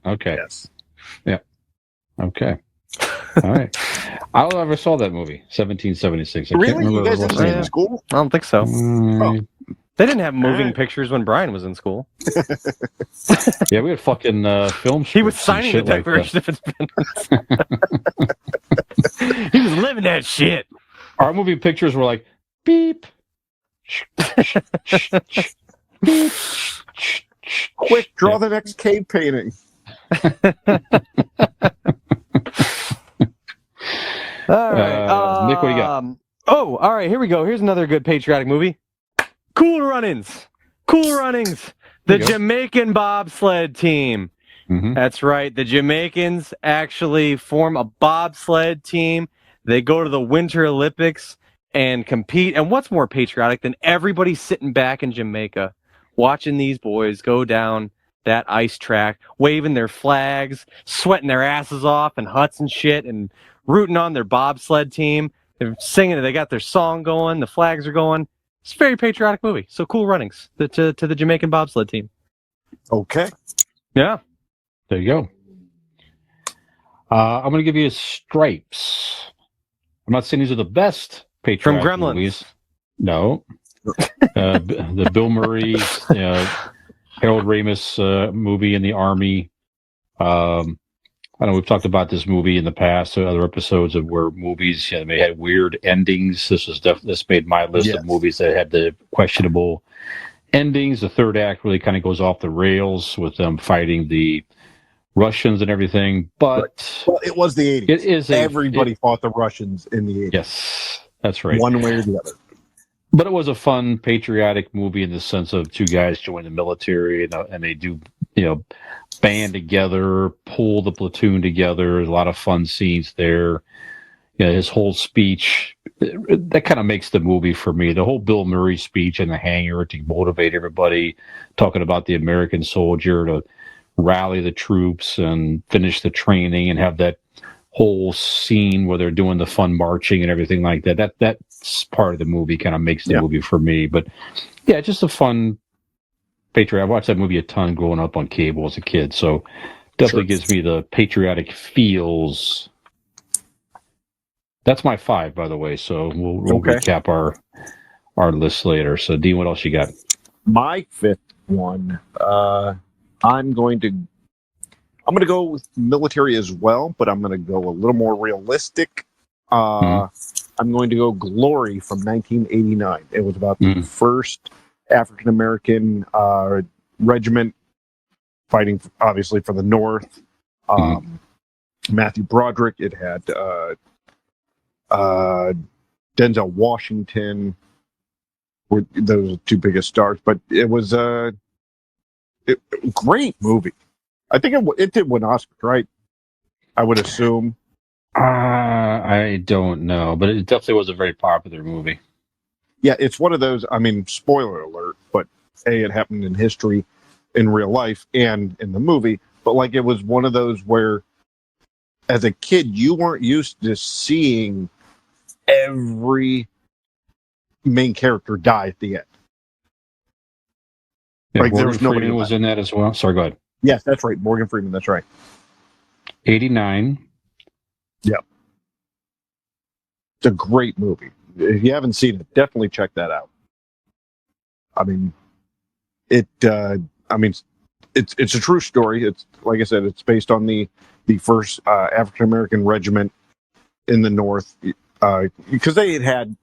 Okay. Yes. Yeah. Okay. All right. I don't know if I saw that movie, 1776. I can't Really? remember You guys ever didn't see it seeing in it. school? I don't think so. They didn't have moving Alright. pictures when Brian was in school. Yeah, we had fucking film He was strips and signing the shit like that. Declaration of Independence. He was living that shit. Our movie pictures were like beep. Beep. Quick, draw the next cave painting. All right. Nick, what do you got? Oh, all right. Here we go. Here's another good patriotic movie. Cool Runnings. Cool Runnings. The Jamaican bobsled team. Mm-hmm. That's right. The Jamaicans actually form a bobsled team. They go to the Winter Olympics and compete. And what's more patriotic than everybody sitting back in Jamaica watching these boys go down that ice track, waving their flags, sweating their asses off in huts and shit, and rooting on their bobsled team. They're singing. They got their song going. The flags are going. It's a very patriotic movie. So Cool Runnings to the Jamaican bobsled team. Okay. Yeah. There you go. I'm going to give you Stripes. I'm not saying these are the best patriotic From Gremlins. movies. No. The Bill Murray, Harold Ramis movie in the Army. I know we've talked about this movie in the past, other episodes of where movies they had weird endings. This made my list of movies that had the questionable endings. The third act really kind of goes off the rails with them fighting the Russians and everything. But well, it was the 80s. It is everybody fought the Russians in the 80s. Yes, that's right. One way or the other. But it was a fun, patriotic movie in the sense of two guys join the military and they do, band together, pull the platoon together. There's a lot of fun scenes there. His whole speech, that kind of makes the movie for me. The whole Bill Murray speech in the hangar to motivate everybody, talking about the American soldier to rally the troops and finish the training and have that whole scene where they're doing the fun marching and everything like that. That's part of the movie, kind of makes the movie for me. But yeah, just a fun patriotic. I watched that movie a ton growing up on cable as a kid, so definitely gives me the patriotic feels. That's my 5, by the way. So we'll recap our list later. So Dean, what else you got? My 5th one, I'm going to go with military as well, but I'm going to go a little more realistic. I'm going to go Glory from 1989. It was about the first African American regiment fighting, obviously, for the North. Matthew Broderick. It had Denzel Washington. Those are the two biggest stars, but it was a great movie. I think it did win Oscars, right? I would assume. I don't know, but it definitely was a very popular movie. Yeah, it's one of those. I mean, spoiler alert, but it happened in history, in real life, and in the movie. But it was one of those where, as a kid, you weren't used to seeing every main character die at the end. Yeah, there was nobody was in that as well. Sorry, go ahead. Yes, that's right. Morgan Freeman. That's right. 89. Yep. It's a great movie. If you haven't seen it, definitely check that out. I mean, it's a true story. It's like I said, it's based on the first African American regiment in the North, because they had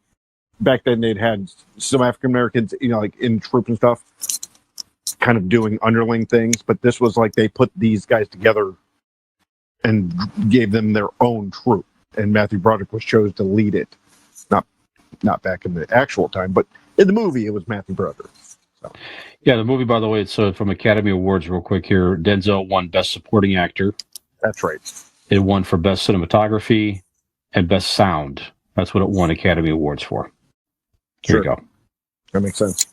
back then they'd had some African Americans, in troop and stuff, kind of doing underling things. But this was they put these guys together and gave them their own troop, and Matthew Broderick was chosen to lead it. Not back in the actual time, but in the movie, it was Matthew Broderick. So. Yeah, the movie, by the way, it's from Academy Awards real quick here. Denzel won Best Supporting Actor. That's right. It won for Best Cinematography and Best Sound. That's what it won Academy Awards for. Here you go. That makes sense.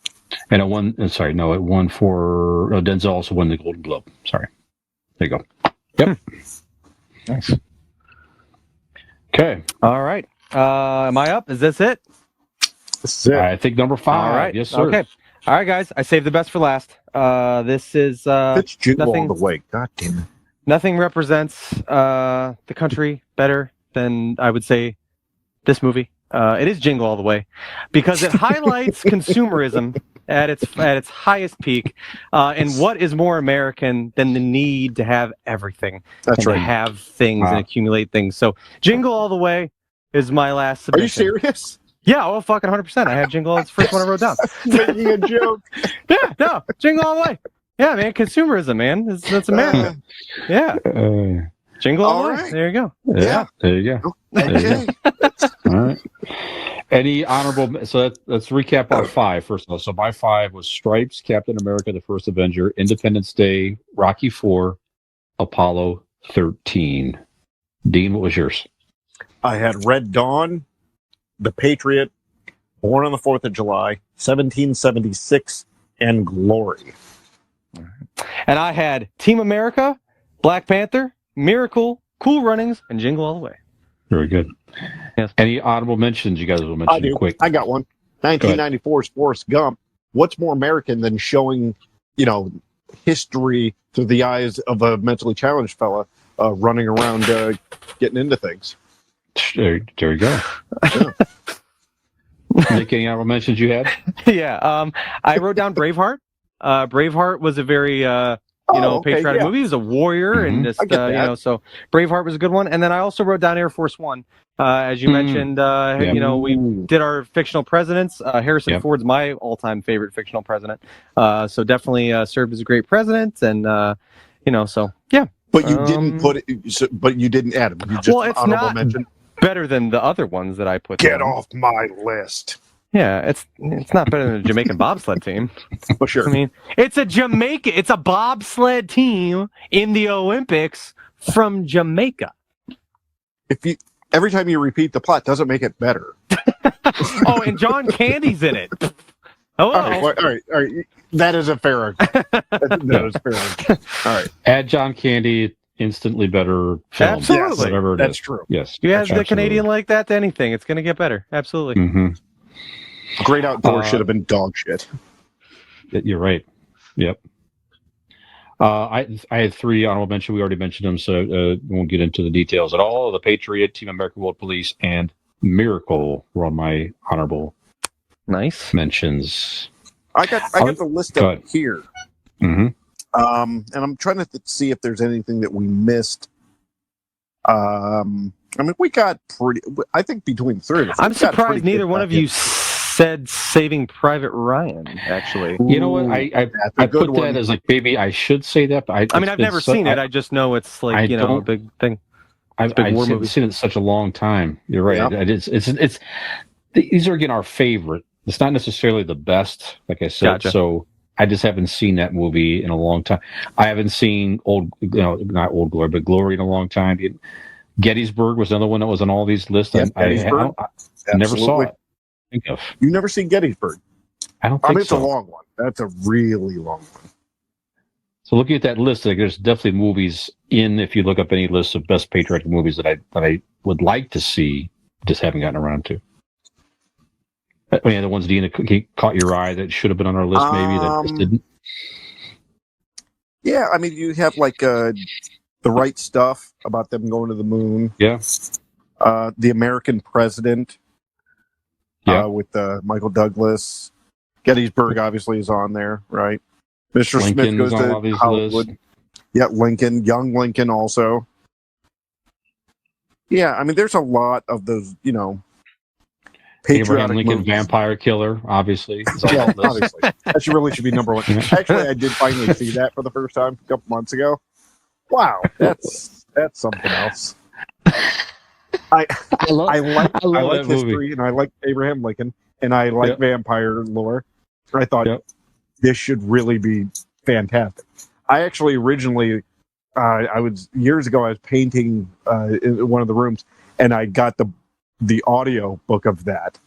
And it won, it won for, Denzel also won the Golden Globe. Sorry. There you go. Yep. Nice. Okay. All right. Am I up? Is this it? This is it. I think number 5. All right. Yes, sir. Okay. All right, guys. I saved the best for last. This is It's Jingle nothing. All the Way. God damn it. Nothing represents the country better than, I would say, this movie. It is Jingle All the Way because it highlights consumerism at its highest peak. And what is more American than the need to have everything That's and right. to have things and accumulate things? So Jingle All the Way is my last Are you submission. serious? Yeah, well, fucking 100%. I had Jingle. It's the first one I wrote down. Making a joke. Yeah, no, Jingle All the Way. Yeah, man, consumerism, man. That's America. Yeah, Jingle All the Way. right. There you go. Yeah. There you go. Okay. All right. Any honorable? So let's recap our 5 first of all. So my 5 was Stripes, Captain America: The First Avenger, Independence Day, Rocky IV, Apollo 13. Dean, what was yours? I had Red Dawn, The Patriot, Born on the 4th of July, 1776, and Glory. And I had Team America, Black Panther, Miracle, Cool Runnings, and Jingle All the Way. Very good. Yes. Any honorable mentions you guys will mention I do. quick? I got one. 1994's Forrest Gump. What's more American than showing, history through the eyes of a mentally challenged fella running around getting into things? There you go. Yeah. Nick, any honorable mentions you had? Yeah, I wrote down Braveheart. Braveheart was a very patriotic movie. He was a warrior, and just so Braveheart was a good one. And then I also wrote down Air Force One, as you mentioned. We did our fictional presidents. Harrison Ford's my all-time favorite fictional president. So definitely served as a great president, and so yeah. But you didn't put it. But you didn't add him. You just it's honorable not mention. Better than the other ones that I put. Get down. off my list. Yeah, it's not better than a Jamaican bobsled team. For sure. I mean, it's a bobsled team in the Olympics from Jamaica. Every time you repeat the plot, doesn't make it better. Oh, and John Candy's in it. Hello. All right. That is a fair. That is fair. All right. Add John Candy. Instantly better film. Absolutely. Yes, whatever That's is. true. Yes. You add the Canadian like that to anything, it's going to get better. Absolutely. Mm-hmm. Great Outdoors should have been dog shit. You're right. Yep. I had 3 honorable mentions. We already mentioned them, so we won't get into the details at all. The Patriot, Team America, World Police, and Miracle were on my honorable mentions. I got the list up here. Mm-hmm. And I'm trying to see if there's anything that we missed. We got pretty. I think between 3 of us, I'm surprised neither one of you said Saving Private Ryan. Actually, you know what? I put that as like maybe I should say that, but I've never seen it. I just know it's like a big thing. I haven't seen it in such a long time. You're right. Yeah. It's these are again our favorite. It's not necessarily the best, like I said. Gotcha. So I just haven't seen that movie in a long time. I haven't seen not Old Glory, but Glory in a long time. Gettysburg was another one that was on all these lists. Yeah, I never saw it. Think of. You never seen Gettysburg? I don't think so. It's a long one. That's a really long one. So looking at that list, there's definitely movies in. If you look up any list of best patriotic movies that I would like to see, just haven't gotten around to. Any other ones, Dean, that caught your eye that should have been on our list, maybe that just didn't? Yeah, you have like The Right Stuff about them going to the moon. Yeah. The American President. Yeah. With Michael Douglas. Gettysburg obviously is on there, right? Mr. Smith goes to Hollywood. Lists. Yeah, Lincoln, young Lincoln also. Yeah, there's a lot of those, Abraham Lincoln, movies. Vampire Killer, obviously. Yeah, obviously. That really should be number 1. Actually, I did finally see that for the first time a couple months ago. Wow, that's something else. I like history, movie. And I like Abraham Lincoln, and I like vampire lore. I thought this should really be fantastic. I actually originally, years ago, I was painting in one of the rooms, and I got the audio book of that.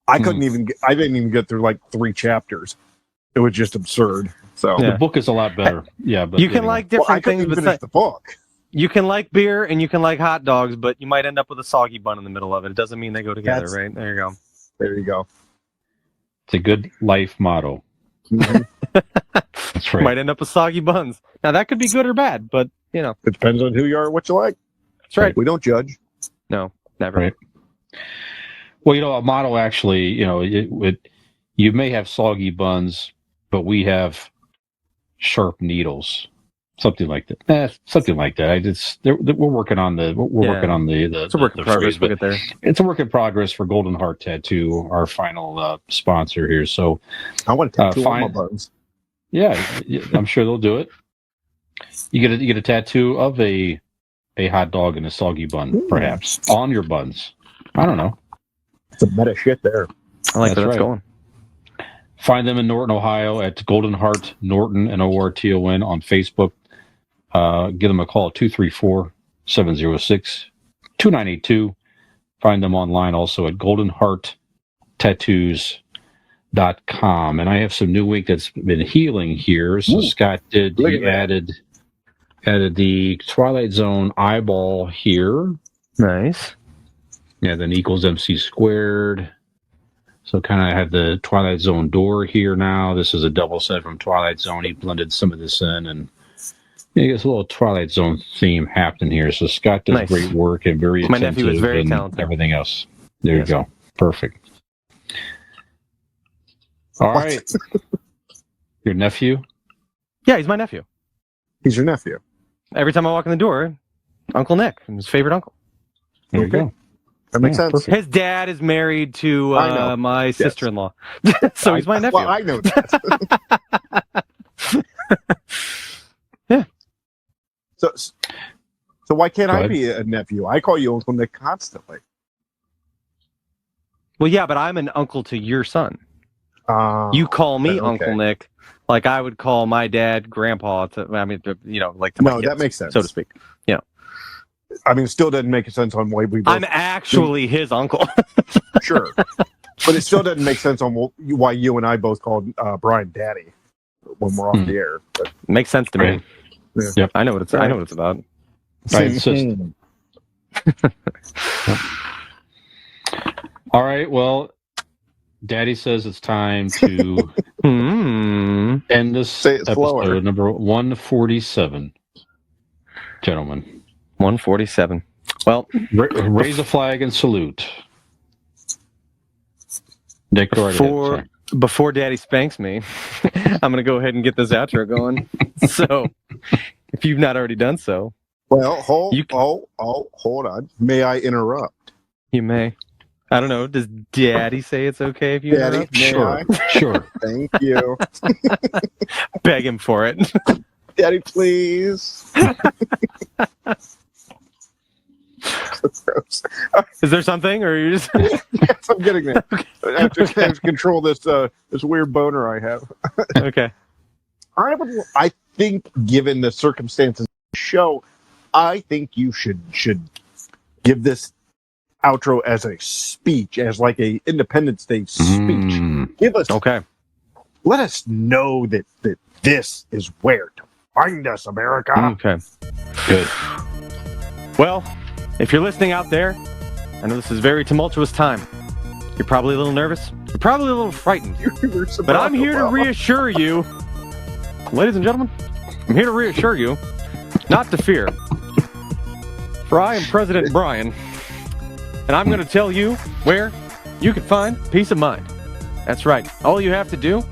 I didn't even get through like 3 chapters. It was just absurd. So the book is a lot better. Yeah, but you can like different things. But finish the book. You can like beer and you can like hot dogs, but you might end up with a soggy bun in the middle of it. It doesn't mean they go together, right? There you go. There you go. It's a good life motto. That's right. Might end up with soggy buns. Now that could be good or bad, but you know, It depends on who you are, what you like. that's right. We don't judge. No, never. Right. Well, a motto actually, you may have soggy buns, but we have sharp needles. Something like that. Something like that. We're working on the working on the It's a work in progress. phrase, We'll but get there. it's a work in progress for Golden Heart Tattoo, our final sponsor here. So I want to tattoo all my buns. yeah, I'm sure they'll do it. You get a tattoo of a hot dog and a soggy bun, perhaps on your buns. I don't know. It's a meta shit there. I like where that's right. going. Find them in Norton, Ohio at Golden Heart Norton and ORTON on Facebook. Give them a call at 234-706-2982. Find them online also at goldenhearttattoos.com. And I have some new ink that's been healing here. So Scott added the Twilight Zone eyeball here. Nice. Yeah, then equals MC squared. So kind of have the Twilight Zone door here now. This is a double set from Twilight Zone. He blended some of this in, and you get a little Twilight Zone theme happening here. So Scott does great work and very My attentive nephew is very and talented. everything else. There you go. Perfect. All right. Your nephew? Yeah, he's my nephew. He's your nephew. Every time I walk in the door, Uncle Nick, his favorite uncle. There you go. That makes sense. Perfect. His dad is married to my sister-in-law, so he's my nephew. Well, I know that. Yeah. So why can't Go I ahead. be a nephew? I call you Uncle Nick constantly. Well, yeah, but I'm an uncle to your son. You call me okay. Uncle Nick, like I would call my dad Grandpa. Like to my No, kids, that makes sense. so to speak. Yeah. I mean, it still doesn't make sense on why we both... I'm actually his uncle. Sure. But it still doesn't make sense on why you and I both called Brian Daddy when we're off the air. But, Makes sense to me. Yeah. Yep. I know what it's. I know what it's about. Right, it's just- All right, well, Daddy says it's time to end this Say it episode slower. number 147. Gentlemen. 147. Well, raise a flag and salute. Nick, go right ahead. Before Daddy spanks me, I'm going to go ahead and get this outro going. So, if you've not already done so, well, hold on. May I interrupt? You may. I don't know. Does Daddy say it's okay if you Daddy, interrupt? may I? Sure. Thank you. Beg him for it. Daddy, please. Is there something, or are you just? Yes, I'm getting there. I have to control this weird boner I have. Okay. I think, given the circumstances of the show, I think you should give this outro as a speech, as like a Independence Day speech. Give us, let us know that this is where to find us, America. Okay. Good. Well, if you're listening out there, I know this is a very tumultuous time. You're probably a little nervous. You're probably a little frightened. But I'm here to reassure you, ladies and gentlemen, I'm here to reassure you not to fear. For I am President Brian, and I'm going to tell you where you can find peace of mind. That's right. All you have to do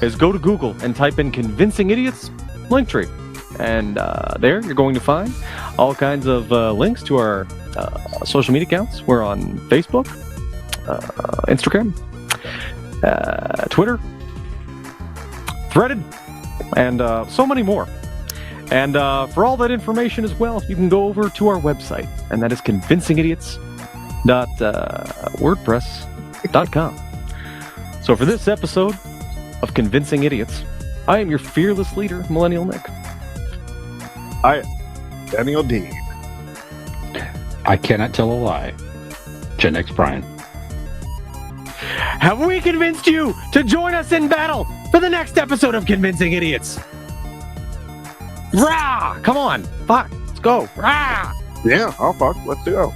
is go to Google and type in Convincing Idiots Linktree. And there you're going to find all kinds of links to our social media accounts. We're on Facebook, Instagram, Twitter, Threaded, and so many more. And for all that information as well, you can go over to our website, and that is convincingidiots.wordpress.com. So for this episode of Convincing Idiots, I am your fearless leader, Millennial Nick. I am Daniel Dean. I cannot tell a lie. Gen X Brian. Have we convinced you to join us in battle for the next episode of Convincing Idiots? Rah! Come on. Fuck. Let's go. Rah! Yeah, fuck. Let's go.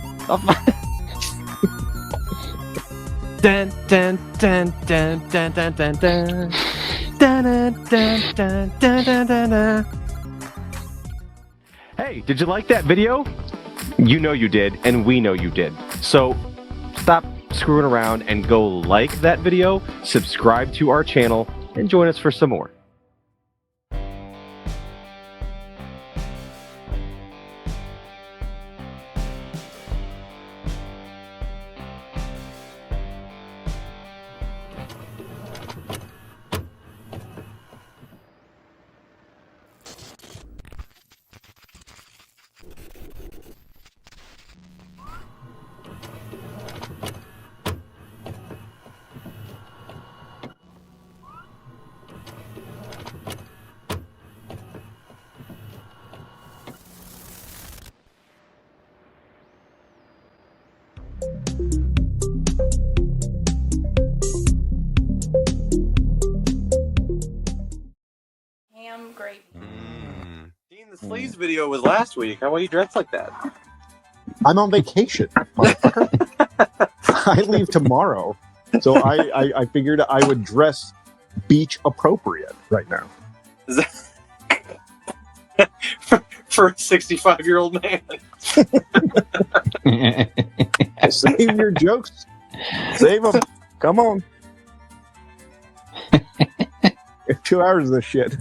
Dun dun dun dun dun dun dun dun. Dun dun dun dun dun dun dun dun. Hey, did you like that video? You know you did, and we know you did. So stop screwing around and go like that video, subscribe to our channel, and join us for some more. Ham gravy. Dean, the sleeves video was last week. How are you dressed like that? I'm on vacation, motherfucker. I leave tomorrow, so I figured I would dress beach appropriate right now. Is that for a 65-year-old man? Save your jokes. Save them. Come on. 2 hours of this shit.